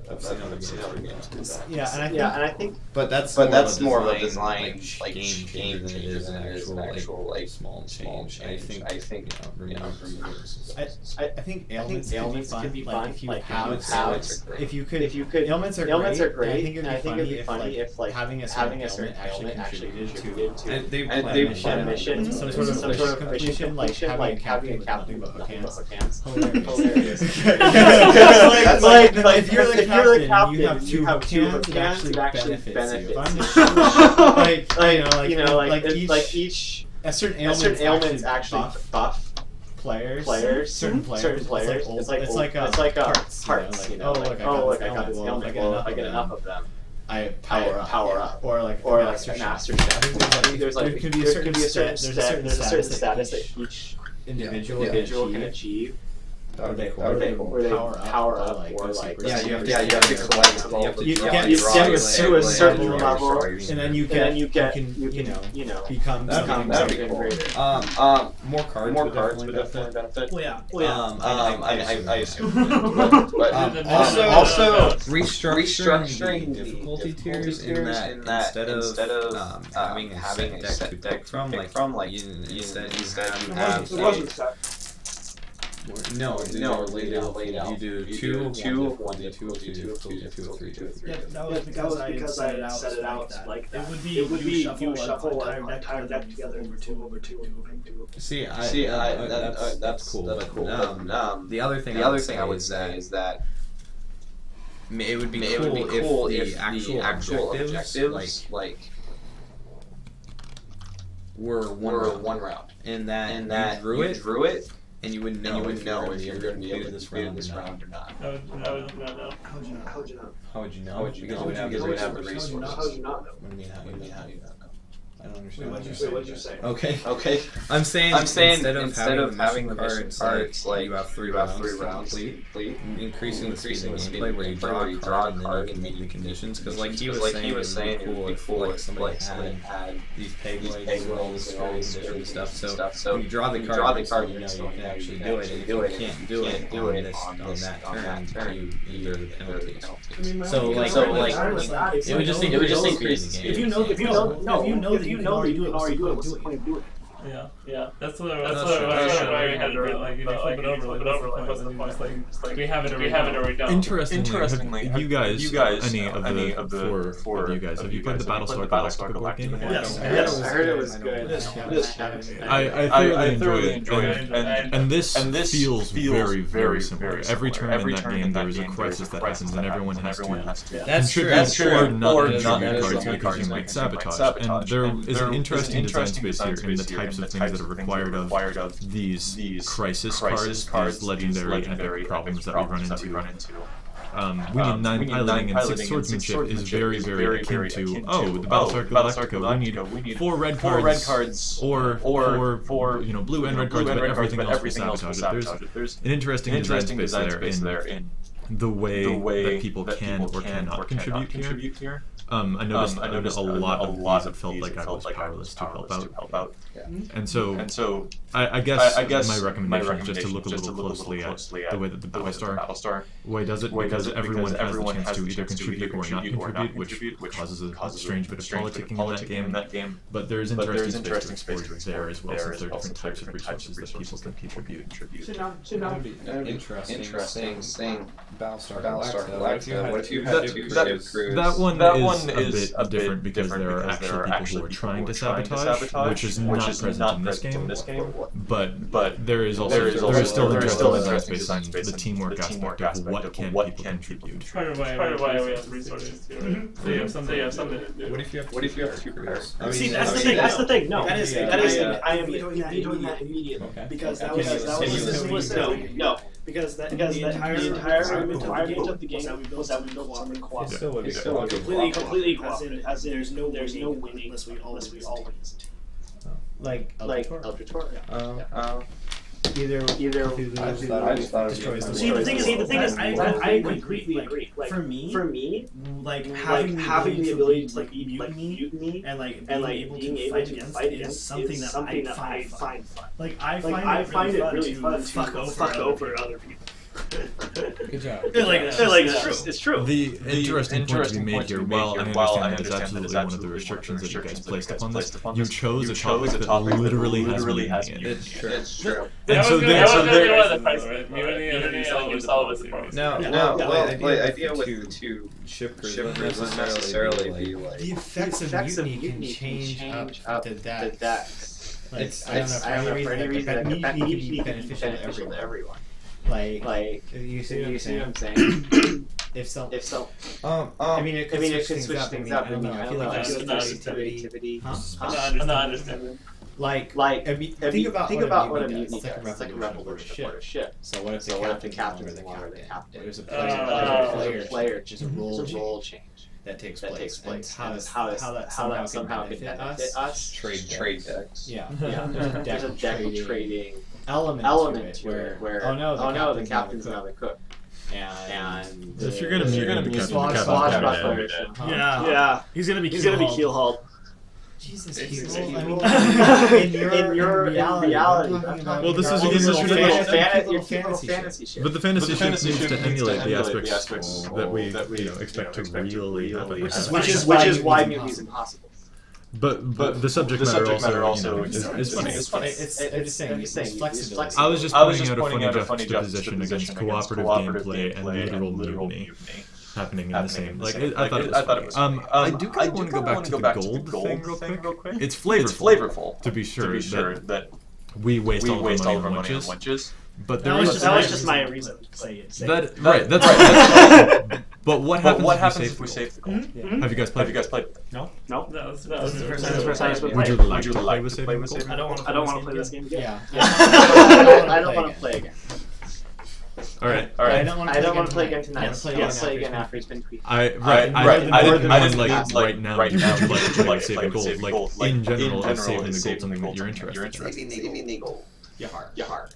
I've seen other games do that. Yeah, and I think, but that's more of a design like game changer than it is an actual like small change. I think I think ailments could be fun. If you could, ailments are great. And I think it'd be funny if like having a certain ailment actually contributed to a mission, some sort of completion, like having a captain with hook hands. Hilarious. Like if you're the captain and you have two hook hands, it actually benefits you. Like each a certain ailment actually buff players. Certain players. It's like parts. Look, I got this ailment. I get enough of them. I power up, or like master step. There could be a certain status that each individual can achieve. Or they power up, or like you have to collect. You get to a certain level, and then you can become something greater. More cards would definitely benefit. I assume. But also restructuring the difficulty tiers in that instead of having a set deck to pick from, like instead you have No, laid out. You do 2 of 1, 2 of 2, 2 of 3, 2 of 3. Yeah, that was because I set it out like that. It would be you shuffle an entire deck together over 2. See, that's cool. The other thing I would say is that it would be cool if the actual objectives like were one round, and that you drew it. And you wouldn't know if you're going to be able to do this round or not. I would not know. How would you know? How would you know? Because you would have the resources. How would you not know? What do you mean, how do you not know? I don't understand. What did you say? Okay. I'm saying instead of having the cards like you have 3 rounds complete, increasing the speed of gameplay where you draw a card and then you can meet the conditions. Because like he was saying, it would be cool if somebody had these peg legs with all this condition stuff. So when you draw the card, you know you can actually do it. And if you can't do it on that turn, you either the penalties. So it would just increase the game. If you know that you can already do it, what's the point of doing it? Yeah. That's what I had to like. If you flip it over, like what's the point? Like we have it already done. Interestingly, have you guys any of the four of you guys have you played the Battlestar Galactica game? Yes, I heard it was good. I thoroughly enjoyed it, and this feels very, very similar. Every turn in that game, there is a crisis that happens, and everyone has to contribute or not contribute cards because you might sabotage. And there is an interesting design space here in the types of things that are required of these crisis cards, these legendary epic problems that we run into. We need 9 piloting and 6 swordsmanship is very, very akin to, the Battlestar Galactica, we need 4 red cards, or 4 blue and red cards, but everything else will sabotage it. There's an interesting design space there in the way that people can or cannot contribute here. I noticed a lot of these it felt like I was powerless to help out. And so I guess my recommendation is just to look a little closely at the way that the Battlestar way does it, because everyone has the chance to either contribute or not contribute, which causes a strange bit of politicking in that game. But there is interesting space there as well, since there are different types of resources that people can contribute. Interesting thing. Battlestar Galactica. What if you had two crews? That one is a bit different because there are actually people who are trying to sabotage, which is not present in this game. But there is still interesting design space and the teamwork aspect of what can people contribute. Part of why we have resources too. They have something to do. What if you have two crews? See, that's the thing. No, that is. I am doing that immediately because that was no. Because the entire argument of the game was that we built something cooperative. Completely cooperative. As in, there's no winning unless we all win. Like Eldritch Horror. Either I just thought it destroys was See, the thing is, I completely agree. Like, for me, like having the ability to like mutiny and being able to fight against is something that I find fun. Like I find it really fun to fuck over other people. Good job. It's true. The interesting point to be made here, while I understand that is absolutely one of the restrictions that you guys placed upon this, you chose a topic that literally has meaning in it. It's true. And so No, the idea with two ship crews doesn't necessarily be like... the effects of mutiny can change up to that. Like, I don't know, for any reason, that mutiny can be beneficial to everyone. Like you see what I'm saying? If so, I mean, it could switch things up. I don't know. I feel like there's creativity. I'm not understanding. Like, think about what a mutiny does. It's like a revolution of a ship. So what if the captain or the captain? There's a player, just a role change that takes place. And how that somehow could benefit us? Trade decks. Yeah. There's a deck trading element to it where oh no, the captain's now the cook. And if you're gonna be the captain, yeah, he's gonna be keel hauled. Jesus, in your reality. Well, this is again your fantasy ship. But the fantasy ship needs to emulate the aspects that we expect to really happen. Which is why mutiny is impossible. But the subject matter also is funny. It's funny. I'm just saying, it's flexibility. I was just pointing out a funny juxtaposition against cooperative gameplay and literal mutiny happening in the same. Like I thought it was. I do kind of want to go back to the gold thing real quick. It's flavorful to be sure that we waste all of our money on winches. But that was just my reason. That's right. But what happens if we save the gold? Mm-hmm. Have you guys played? No. This is the first time Would you like to play with saving gold? I don't want to play this game again. Yeah. I don't want to play again. All right. I don't want to play again tonight. Let's play again after it's been creepy. I didn't like right now. Would you like to play saving gold? Like in general, is saving the gold something that you're interested in? Saving the gold. You're hard.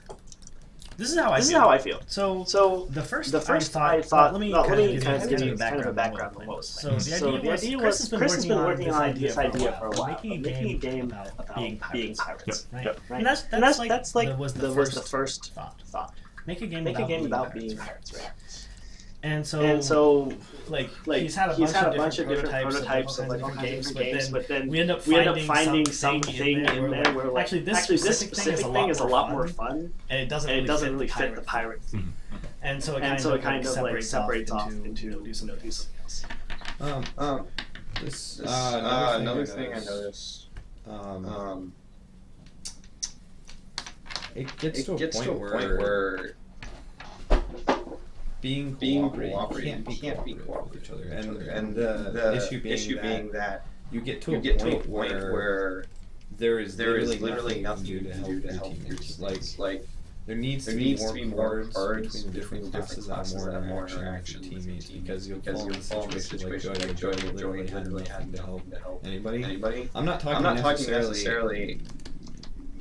This is how I feel. So the first I thought. Let me kind of give you a background on this. So the idea was Chris has been working on this idea for a while, making a game about being pirates, right? And that's like the first thought. Make a game about being pirates, right? And so like he's had a bunch of different prototypes of different games, but then we end up finding something in there where actually this specific thing is a lot more fun, and it doesn't really fit the pirate theme. And so it kind of separates off into do something else. Another thing I noticed. It gets to a point where being cooperative, you can't be cooperative with each other, and the issue being that you get to a point where there is literally nothing you can do to help your teammates. Like there needs to be more cards between the different classes that have more interaction with teammates, because you'll fall in a situation like Joy literally had nothing to help anybody. I'm not talking necessarily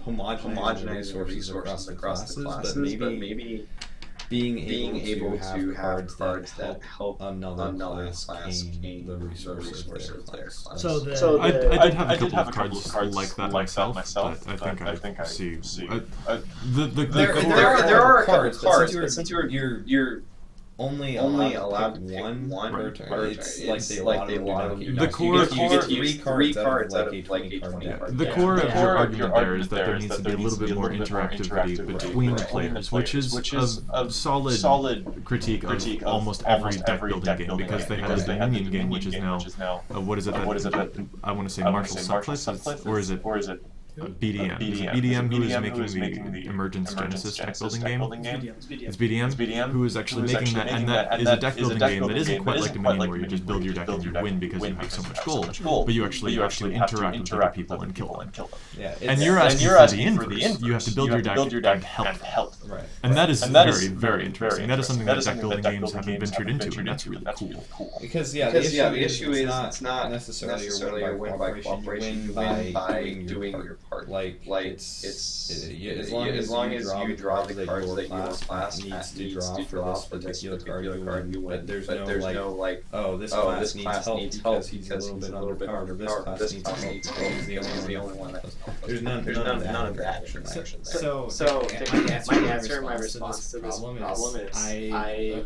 homogenize resources across the classes, but maybe being able to have cards that help another class gain the resources of their class. So I did have a couple of cards like that myself, but I think I see. There are cards, but since you're only allowed one per turn. It's like they allowed the core. You get 3 cards out of a 20 card. The core of your argument there is that there needs to be a little bit more interactivity between the players, which is a solid critique of almost every deck building game, because they had a Dominion game, which is now what is it that I want to say Marshall Sutcliffe, or is it BDM? BDM who is making the Emergence Genesis deck building game? It's BDM who is actually making that, and that is a deck building game that isn't quite like Dominion where you just build your deck and you win because you have so much gold, but you actually interact with other people and kill them. Yeah, and you're asking for the inverse. You have to build your deck and help. Right. And that is very, very interesting. That is something that deck building games haven't ventured into, and that's really cool. Because the issue is it's not necessarily a win by cooperation. You win by doing your part. Like it's as long as you draw the cards that your class needs to draw for this particular card, you win. But there's no like, oh, this class needs help because he's a little bit underpowered, or this class needs help because he's the only one that does. There's none of that action. So my response to this problem is I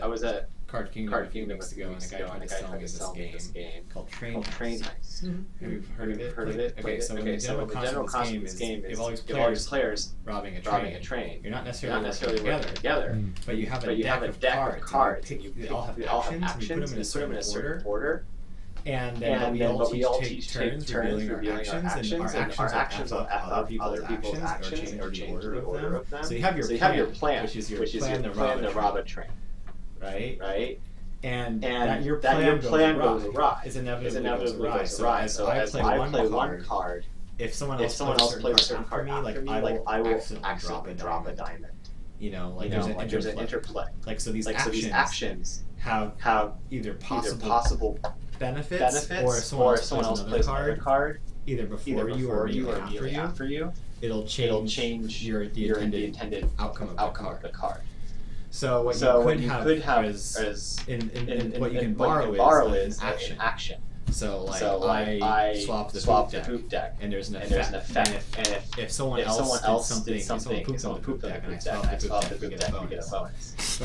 was at Card Kingdom a few weeks ago, and a guy tried to sell me this game called Train Heist. Have you heard of it? Okay, so the general concept of this game is you have all these players robbing a train. You're not necessarily working together, but you have a deck of cards. They all have actions, and you put them in a certain order. And then we all take turns revealing our actions, and our actions will F up other people's actions or change the order of them. So you have your plan, which is your plan to rob a train. Right? And that your plan goes awry. Is inevitably goes awry. So as I play one card, if someone else plays a certain card after me, I will accidentally drop a diamond. There's an interplay. So these actions have either possible benefits, or if someone else plays another card, either before you or immediately after you, it'll change the intended outcome of the card. So what you could have is in what you can borrow is action. So I swap the poop deck, and there's an effect. And if someone else did something on the poop deck, and I swap the poop deck, we get a bonus.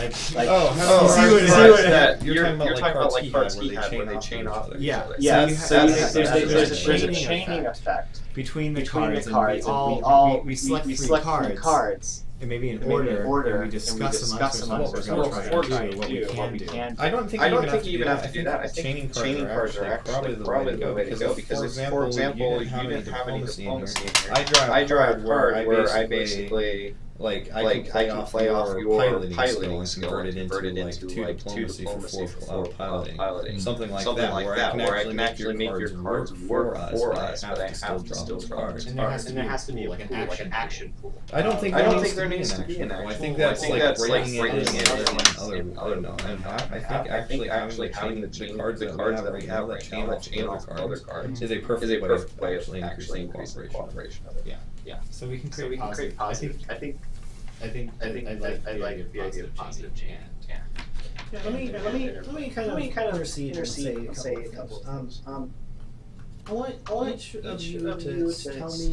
You're talking about like cards he had where they chain off. Yeah. So there's a chaining effect between the cards, and we select 3 cards. And maybe in order, and we discuss amongst ourselves what we're trying to do, what we can do. I don't think you even have to do that. I think chaining cards are actually probably the way to go, because for example, you didn't have any diplomacy in here. I draw a card where I basically I can play off your piloting skill and convert it into 2 diplomacy for 4 piloting. Something like that, where I can actually make your cards work for us, but I have to still draw cards. And there has to be like an action pool. I don't think there needs to be an action pool. I think that's like breaking it in other no. I think actually having the cards that we have that chain off other cards is a perfect way of actually increasing cooperation. Yeah. So we can create positive. I think I like the idea of positive chain. Yeah. Let me kind of proceed and say a couple times. I want you to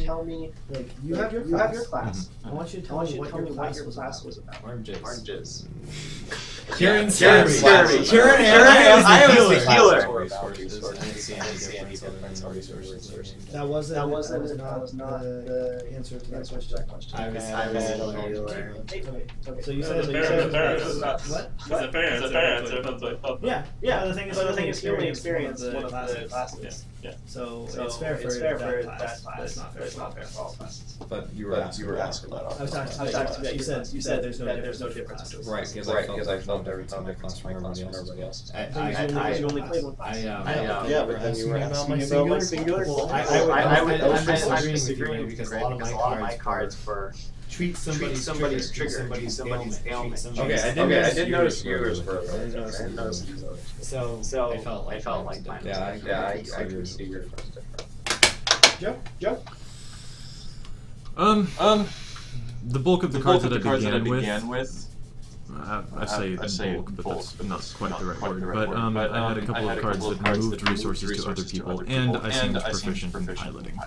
tell me like you have your class. I want you to tell me what your class was about. Oranges. Kieran, I was the healer. That was not the answer to that question. I was the healer. Okay. So you said what? It's a fair answer. Yeah. The thing is, he only experienced one of the classes. Yeah. So it's fair for that class. It's not fair for all classes. But you were asking about. I was talking about. You said there's no difference. Right, because I felt every time I class from everybody else. You only played one class. But then you were asking about my singular. Well, I'm disagreeing because a lot of my cards were treat somebody's trigger, somebody's ailment. Okay, I didn't notice yours for a minute. So I felt like mine. I can see yours first. Joe? The bulk of the cards that I began with. I say bulk, but that's not quite the right word. But I had a couple of cards that moved resources to other people, and I seemed proficient in piloting.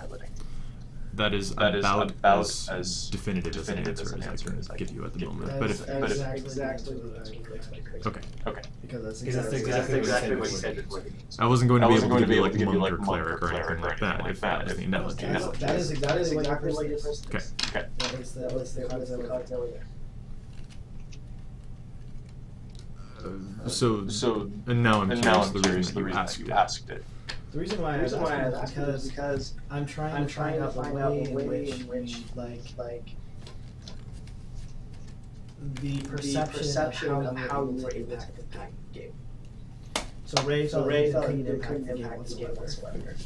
that is about as definitive as an answer as I can give you at the moment. But if exactly what I expected. okay. Because that's exactly what you said. I wasn't going to be able to give you like monk or cleric or anything like that if that was the analogy. That is exactly what your person Okay. That was the cards that were there. So and now I'm curious the reason you asked it. The reason why I asked is because I'm trying to find out the way in which like the perception of how you were able to impact the game. So Ray felt like you couldn't impact the game whatsoever.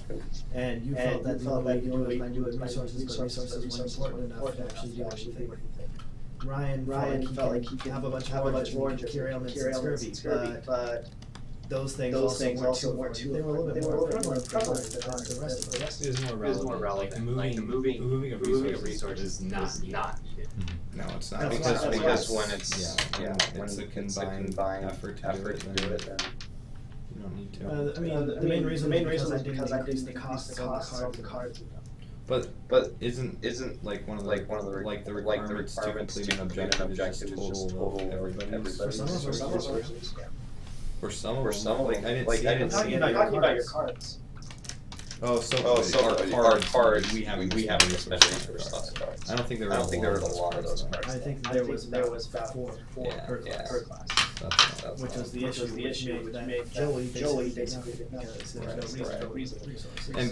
And you felt that the only way you could do it by resources weren't important enough to actually do anything. Ryan felt like he could have a bunch more into cure ailments and scurvy, but those things also weren't too. They were a little bit more prevalent than the rest of it. It is more relevant. Like moving a resource is not needed. No, it's not because when it's a combined effort to do it, then you don't need to. I mean, the main reason is because I increased the cost of the cards. But isn't like one of the requirements to complete an objective is just total everybody's resources? For some of them, like I didn't see. I'm talking about your cards. Our cards we have a special cards. I don't think there were a lot of those cards. I think there was about four per class. Which was the issue which made Joey basically because there's no reason.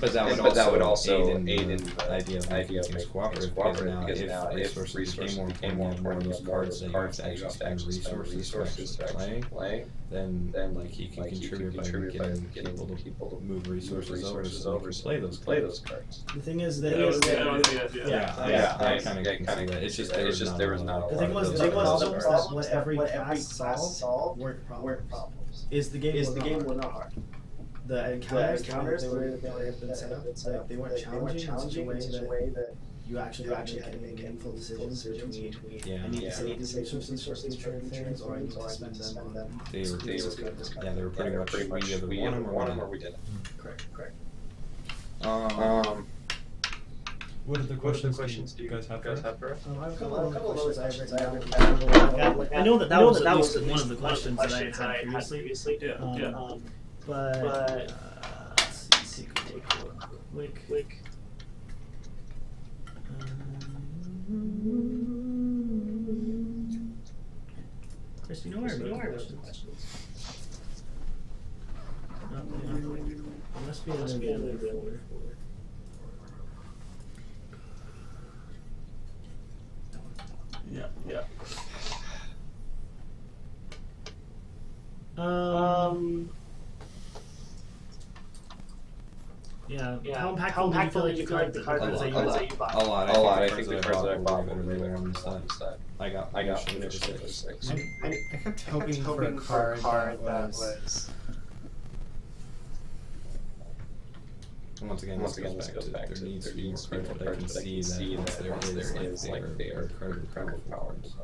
But that would also aid in the idea of making things cooperative because now if resources became more of those cards that you have to actually spend resources to actually play, then like he can contribute by getting people to move resources over so they can play those cards. The thing is that I kind of can see that. It's just there was not a lot. The thing was that what every class solved weren't problems. The game was not hard. The encounters the way that they have been set up, they weren't challenging in such a way that you actually had to make meaningful decisions between I need to save these resources for future things or I need to spend them. They were pretty much we either won them or we didn't. Correct. What are the questions do you guys have for us? I have a couple of questions I have written down. I know that was at least one of the questions that I had previously. But let's take a quick. Chris, you know where I wrote the questions? It must be another folder. Yeah. How impactful do you feel like the cards that you bought? A lot. I think the cards that I bought were really on the side. I got for 6. I kept hoping for a card that was. Once again, this goes back to there needs to be more cards that I can see that there is they are incredible powers.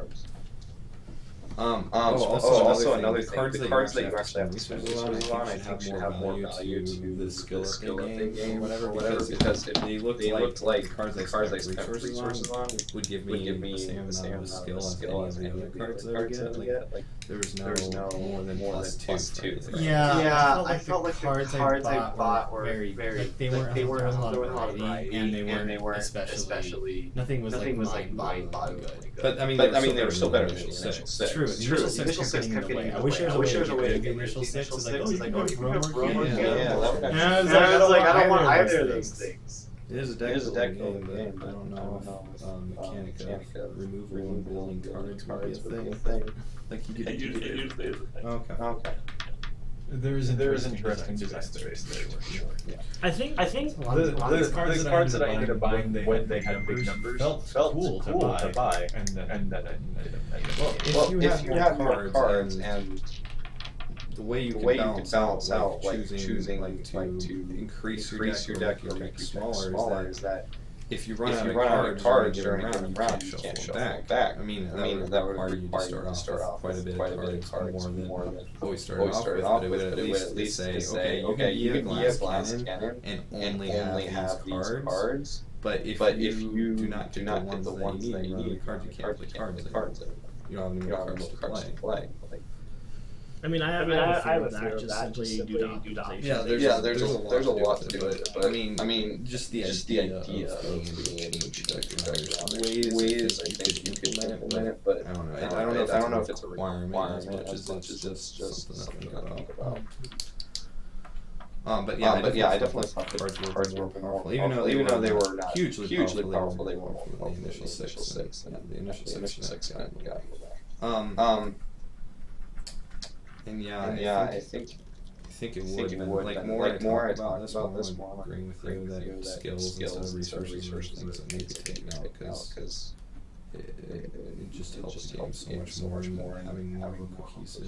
Also another thing, the cards that you actually have to spend resources on, I think should have more value to the skill of the game or whatever, because if they look like the cards I spent resources on would give me the same amount of skill as any of the other cards that I get. Like there was no more than +2. Yeah, I felt like the cards I bought were very they weren't a lot of variety, and they weren't especially nothing was mind-boggling good. But I mean they were still better than the initial 6. True. The initial 6 kept getting in the way. I wish there was a way to get the initial 6. It's like, you can roam. And I was like, I don't want either of those things. It is a deck building game. I don't know if mechanic of removal and building cards might be a thing. Like you could usually is a thing. Okay. There is interesting design space there. Yeah. I think the cards that I ended up buying when they had big numbers felt cool to buy, and then if you have more cards and the way you can balance out choosing to increase your deck or make it smaller is that if you run out of cards during a given round, you can't shuffle back. I mean, that would require you to start off with quite a bit of cards more than what we started off with, but it would at least say, okay, you can be a glass cannon and only have these cards, But if you do not get the ones that you need, cards you can't play cards. You don't have any cards to play. I mean, I have a fear of that. Just simply do domination. Yeah, there's a lot to do with it. But I mean, just the idea of being able to protect ways I think you can implement it. But I don't know if it's a requirement as much as it's just something to think about. But yeah, I definitely thought the cards were more powerful, even though they were not hugely powerful. They were more powerful than the initial six. The initial six kind of got. And I think it would. Like more I talk about this, more I'm agreeing with you that skills instead of resources things that need to be taken out because it just helps the game so much more having more cohesive.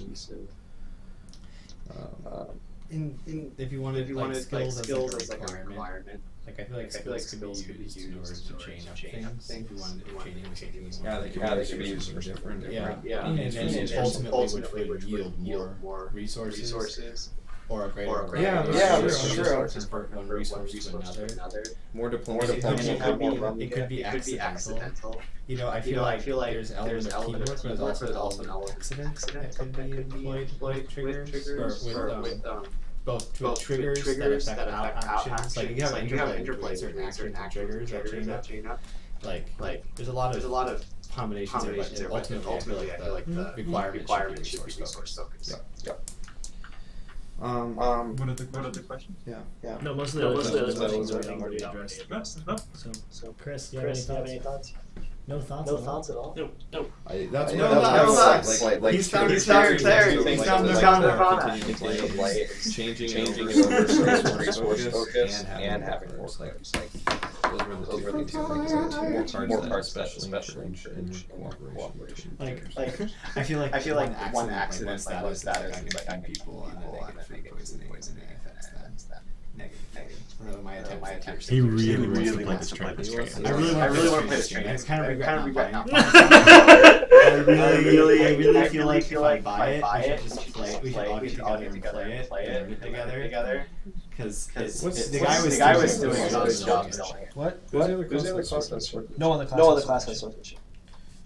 If you wanted skills as like a requirement, like I feel like skills could be used in order to chain up things. If you wanted chaining things, they could be used for different. And ultimately which would yield more resources. Or a greater that's true. One resource to another. More diplomacy. It could be accidental. You know, I feel like there's element of teamwork, but there's also an element of accidents that could be employed with triggers, or with both triggers that affect actions. Like you have interplay certain actions and triggers that chain up. Like there's a lot of combinations there, but ultimately I feel like the requirement should be resource focused. What are the questions? Yeah. No, most of the other questions are already addressed. So Chris, do you have any thoughts? No thoughts at all? No. That's what he's found his clarity. He's found nirvana. Changing resource focus and having more players. Those were the two things. More cards, especially in cooperation. I feel like one accident was that is like people and then they get poisoning and that negative. He really wants to play this train. I really want to play this train. It's kind of regret not buying I really feel like if I buy it, we should just play it. We should all get together and play it together. Because the guy was doing a good job selling it. What? Who's the other class has swordfish? No other class has swordfish.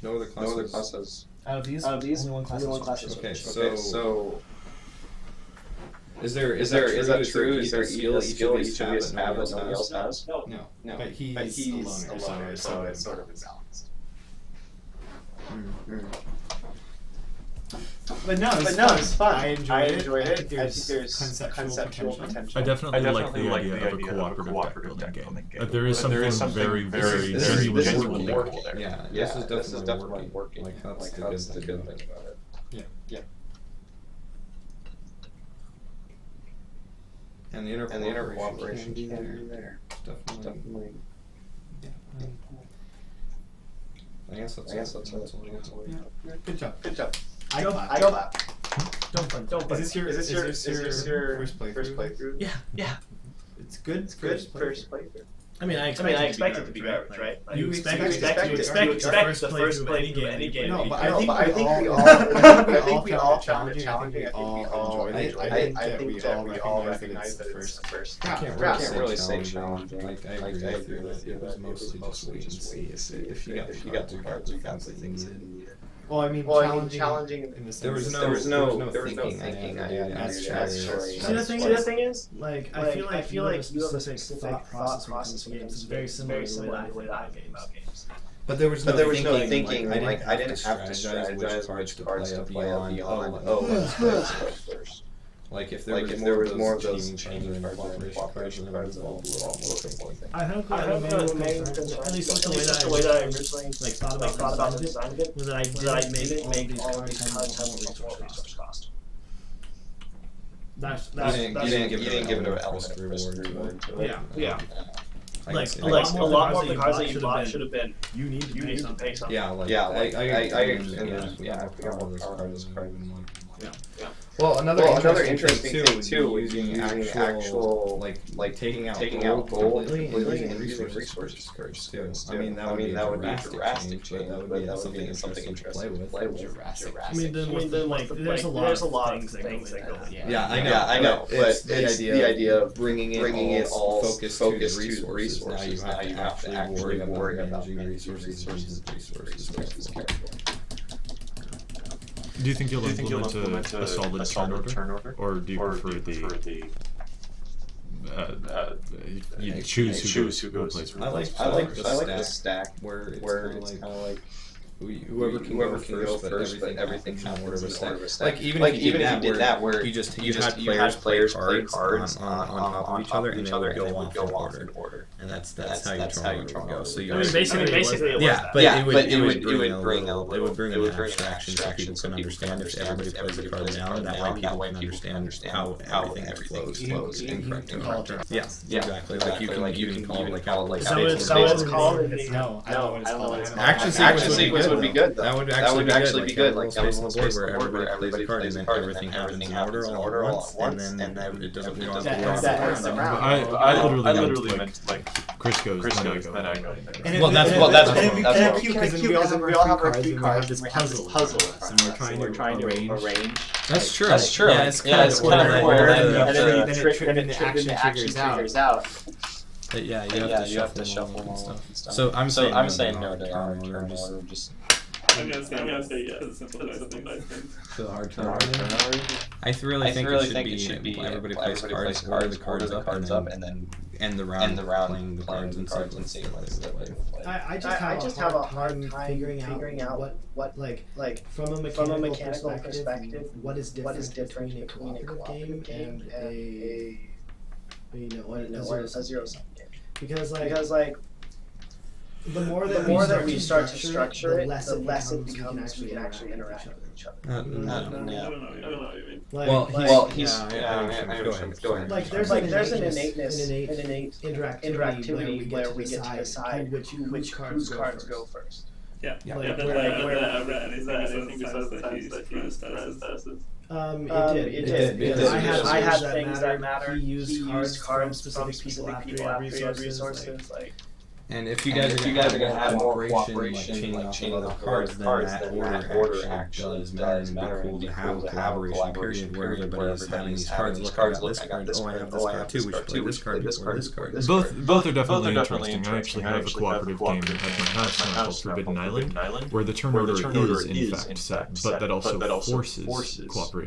No other class has. Out of these, only one class has swordfish. Okay, so. Is that true? Is there a skill each of these have that nobody else has? No. But he's a loner, so it's sort of imbalanced. But no, it's fun. I enjoyed it. I think there's conceptual potential. I definitely like the idea of a cooperative deck building game. There is something very genuinely workable there. Yeah, this is definitely working. Like that's the good thing about it. Yeah. And the inner cooperation can be there. Definitely. Yeah. I guess that's all. Good job. I clap. Don't. Is this your first playthrough? Yeah. It's good. First playthrough. I mean, I expect it to be garbage, right? You expect the first playthrough of any game. No, but I think we all found it challenging. I think we all recognize that it's the first. I can't really say challenging. I agree with you that it was mostly just wait and see. If you got the cards, you got the things that you needed. Well, I mean, challenging in the sense there was no thinking. That's true. See, the thing is, like, I feel like you have a specific thought process in games. It's very similar to the way that I think about games. But there was no thinking. Like, I didn't have to strategize which cards to play beyond. Let's play first. Like if there was more of those changing cards involved, I think the main concern, at least the way that I originally thought about the design of it, was that I didn't make all of these cards have a resource cost. You didn't give it an element reward to it. Yeah. Like a lot more of the cards that you bought should have been you need to pay something. I understand. Yeah, I forgot all those cards. Well, another interesting thing too is using actual like taking out gold completely and using resources cards too. I mean that would be a drastic change, but that would be something interesting to play with. I mean, then like there's a lot of things that go. Yeah, I know. But the idea of bringing it all focused to the resources. Now you have to actually worry about managing resources versus resources carefully. Do you think you'll implement a solid turn order, or do you prefer the you choose who goes plays? I like the stack where it's kind of like whoever can go first, but everything kind of order of a stack. Like even if you did that, where you had players play cards on top of each other, and they would go off in order. And that's how your turn order would go. So you basically but it would bring an abstraction so people can understand if everybody plays the card down. That way people can understand how everything flows in correct. Yeah, exactly. Like you can call it like how is that what it's called? No, I don't know what it's called. Action sequence would be good. That would actually be good. Like having a board where everybody plays a card and then everything happens in order all at once, and then it doesn't. We don't have to worry about it. I literally meant like Chris goes, then I go. Well, that's cute because we all have our cue cards. This puzzle, and we're trying to arrange. That's true. Yeah, it's kind of order, and then the action figures out. But yeah, you have to shuffle them all and stuff. So I'm saying no to our turn order. Just I'm gonna say yes. It's simple things. the hard turn order. I really think it should be everybody plays cards, order the cards up, and then end the round playing the cards and seeing what I just have a hard time figuring out what like from a mechanical perspective, what is different between a cooperative game and a a zero-sum game. Because like the more that we start to structure it, the less it becomes we can actually interact with each other. I don't know. Well, he's go ahead. Like there's an innate interactivity where we get to decide which cards go first. Yeah. I think it says that he's It did. Because I had things that matter. He used cards from specific people after he had resources. And if you guys are gonna have more cooperation, like chaining the cards, then that order actually does matter. And it'd be cool to have a collaboration period where everybody's having these cards. Look, I got this card. Oh, I have this card too. We should play this card before this card. Both are definitely interesting. I actually have a cooperative game that had my house called Forbidden Island, where the turn order is in fact set, but that also forces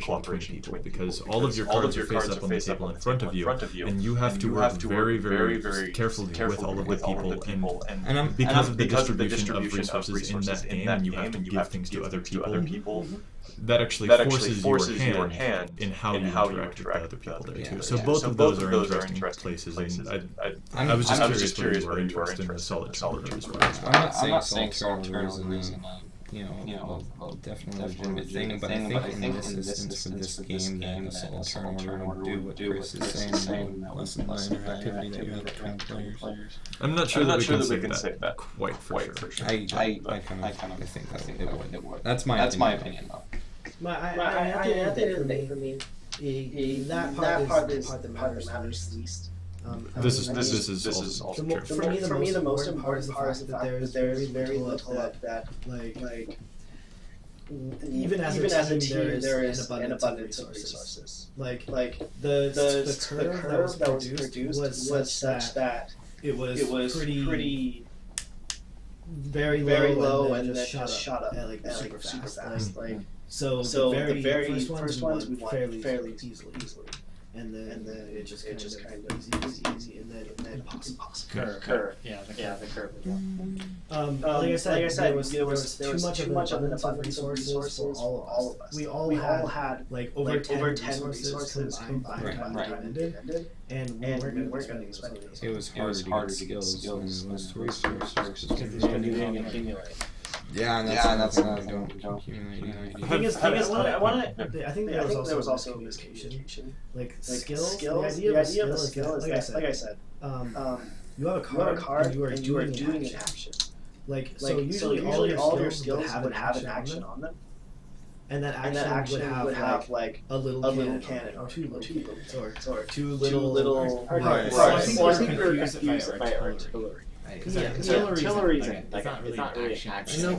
cooperation between people because all of your cards are face up on the table in front of you, and you have to work very, very carefully with all of the people. And because of the distribution of resources in that game, and you have to give things to other people, that actually forces your hand in how you interact with the other people there too. So both of those are interesting places. And I was just curious whether you were interested in the solid turn as well. I'm not saying solid turn orders definitely a legitimate thing, but I think in this instance for this game, then a solid turn order would do what Chris is saying, lessen the interactivity that you have between players. I'm not sure that we can say that quite for sure. I kind of think that it would. That's my opinion though. I think for me, that part is the part that matters least. This is also true. For me, the most important part is the fact that there's very little that like even as a team there is an abundance of resources. Like the curve that was produced was such that it was pretty very low and then just shot up like super fast. Like so the very first ones we won fairly easily. And then it just kind of easy, and then impossible. Curve. Yeah, the curve. Like I said, there was too much of an abundance of resources for all of us. We all had like over 10 resources combined, and we weren't spending as many. It was harder to get skills than it was to resources because you didn't accumulate. Yeah, and that's not don't accumulate. I think there was also communication. Like skills. The idea of a skill is like I said, you have a card and you are doing an action. So usually all of your skills would have an action on them. And that action would have like a little cannon or two bullets or two little parts. So I think you're confused by artillery. Artillery isn't not really action.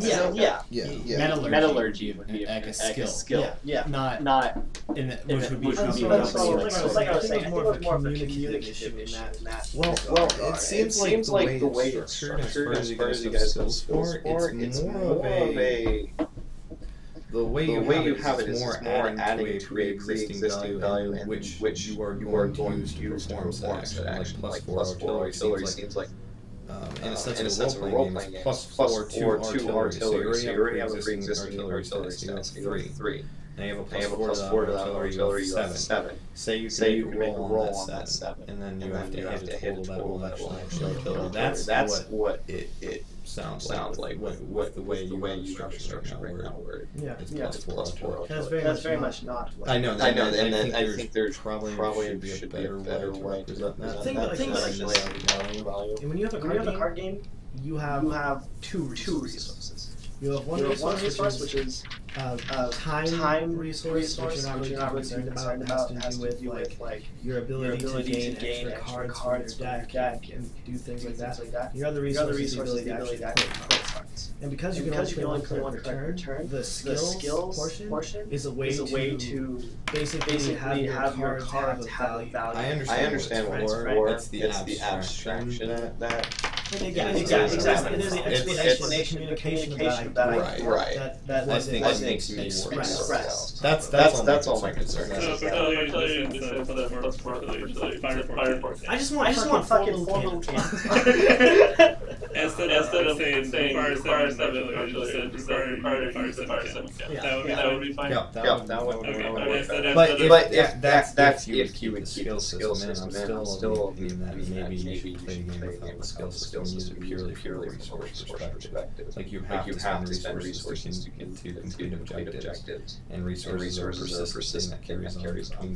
Metallurgy would be like a skill. Not which would be like I was saying, more of a communicative issue in that. Well, it seems like the way it's structured as far as you guys have sport, it's more of a the way you have it is more adding to a pre-existing value in which you are going to use to perform said action, like plus 4 artillery seems like in a sense of a role-playing game, plus 4 to artillery, so you already have a pre-existing artillery status, you go 3. Now you have a plus 4 to that artillery, you have 7. Say you can make a roll on that 7, and then you have to hit a total level artillery. That's what it sounds like with the way you structure right now, where it's plus 4. That's very much not. I know, and then I think there's probably should be a better way to represent that. And when you have a card game, you have two resources. You have one resource, which is time resource, which you're not really concerned about. It has to do with like your ability to gain extra cards from your deck and do things like that. Your other resource is the ability to actually play cards. And because you can only play one card per turn, the skills portion is a way to basically have your cards have a value. I understand more. It's the abstraction that. Exactly. It is the explanation, communication of that idea. Right. That makes me expressed. That's all my concern. I just want fucking 4 little cannons. Instead of saying fire 7, I just said fire 7. That would be fine. Yeah, that would work. But if that's if you would keep the skill system in, I'm still thinking that maybe you should play a game without the skill system and use it purely resource perspective. Like you have to spend resources to complete objectives, and resources are persistent that carries on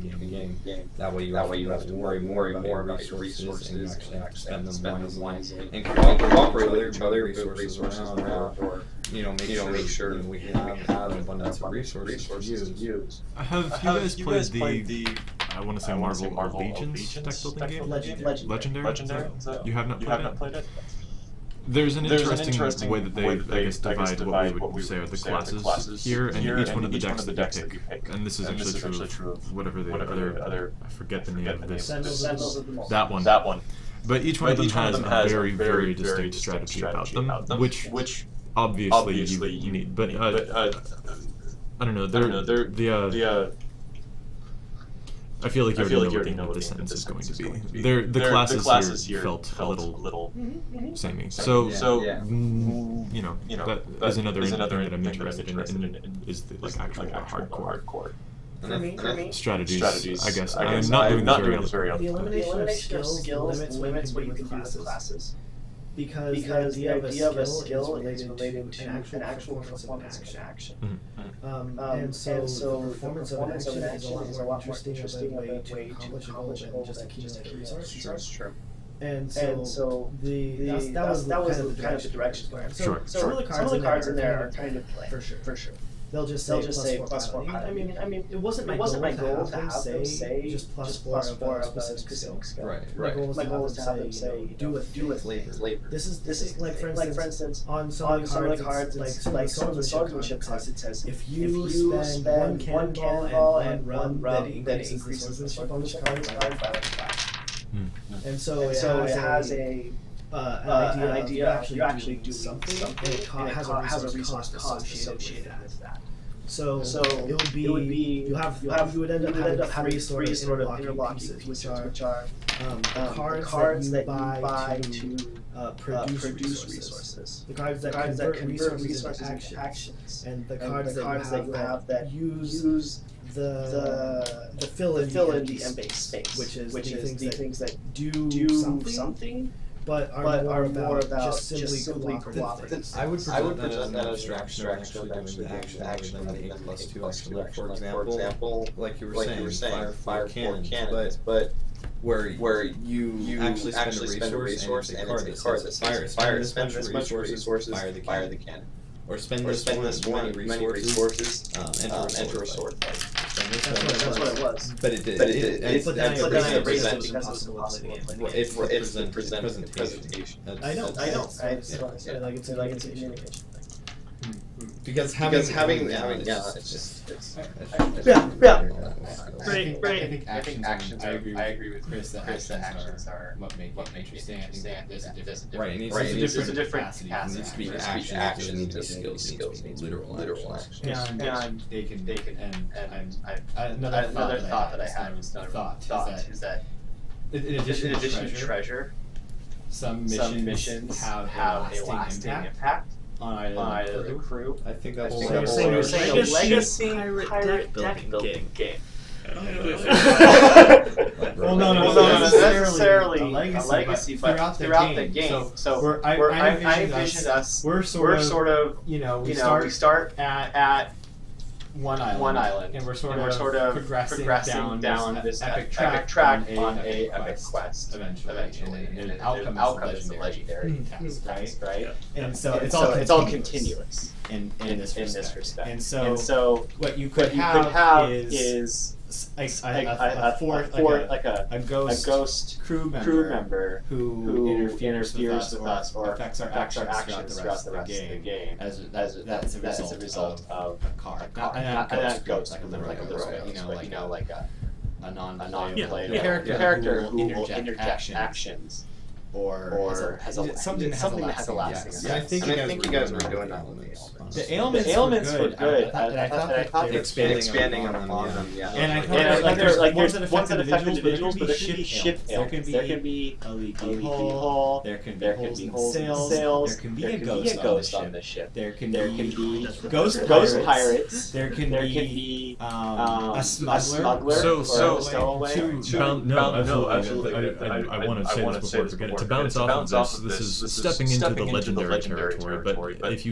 between game and game. That way you have to worry more about your resources and you actually spend them wisely and cooperate with other resources around, or make sure that we have an abundance of resources to use. Have you guys played the I want to say Marvel Legions deck building game? Legendary? You have not played it? There's an interesting way that they, I guess, divide what we would say are the classes here, and each one of the decks that you pick. And this is actually true of whatever the other, I forget the name of this. That one. But each one of them has a very, very distinct strategy about them, which obviously you need. But I don't know. I feel like you already know what the sentence is going to be. The classes here felt a little samey. So that is another thing that I'm interested in is the actual hardcore. For me, strategies. I guess I'm not doing this very often. The elimination of skills limits what you can do with classes. Because the idea of a skill is related to an actual performance of an action. And so the performance of an action is a lot more interesting of a way to accomplish a goal than just accumulate resources. That's true. And so that was kind of the direction going. So some of the cards in there are kind of play, for sure. They'll just say plus 4 piloting. I mean, it wasn't my goal to have them say just plus 4 of a specific skill. Right. My goal was to have them say do a flavor. This is like for instance on some of the cards like some of the swordsmanship cards it says if you spend one cannonball and one run that increases the swordsmanship on this card by like 5. And so it has an idea you actually do something and it has a resource associated with that. So it would be you would end up having 3 sort of interlocking pieces, which are cards that you buy to produce resources. The cards that convert resources into actions, and the cards that you have that use the fill in the empty space, which is the things that do something. But are more about just simply cooperating. I would present that as abstraction actually doing the action rather than the A+2 action. For example, like you were saying, fire cannons, but where you actually spend a resource and it's a card that says fire, spend this much resources, fire the cannon. or spend this many resources, enter a sword fight. That's what it was. But it did. But then I erased it because it was impossible. It's the presentation. I know. It's like it's a communication. Because having it's just I think actions. I agree with Chris that actions are what make it interesting. I think that there's a different right. It's a different capacity. It needs to be action. It needs to be skills. Literal action. And they can and another thought that I had is that in addition to treasure, some missions have a lasting impact on either the crew. I think that's You're saying a legacy pirate deck building game. Well, no, not necessarily a legacy, but throughout the game. So I envision us. We're sort of we start at one island, and we're sort of progressing down this epic track on a epic quest eventually, and the outcome is the legendary task, right? And so it's all continuous in this respect. And so what you could have is a ghost crew member who interferes with us or affects our actions throughout the rest of the game as a result of a card. Not a ghost, like a non-player character who will interject actions. Or something that has a lasting effect. I think you guys were doing that one. The ailments were good. I thought they expanding on them. And I thought there's ones that affect individuals, but there can be ship ailments. There can be a leaky hull. There can be holes in sails. There can be a ghost on the ship. There can be ghost pirates. There can be a smuggler. So I want to say this before I forget it. To bounce off of this is stepping into the legendary territory, but if you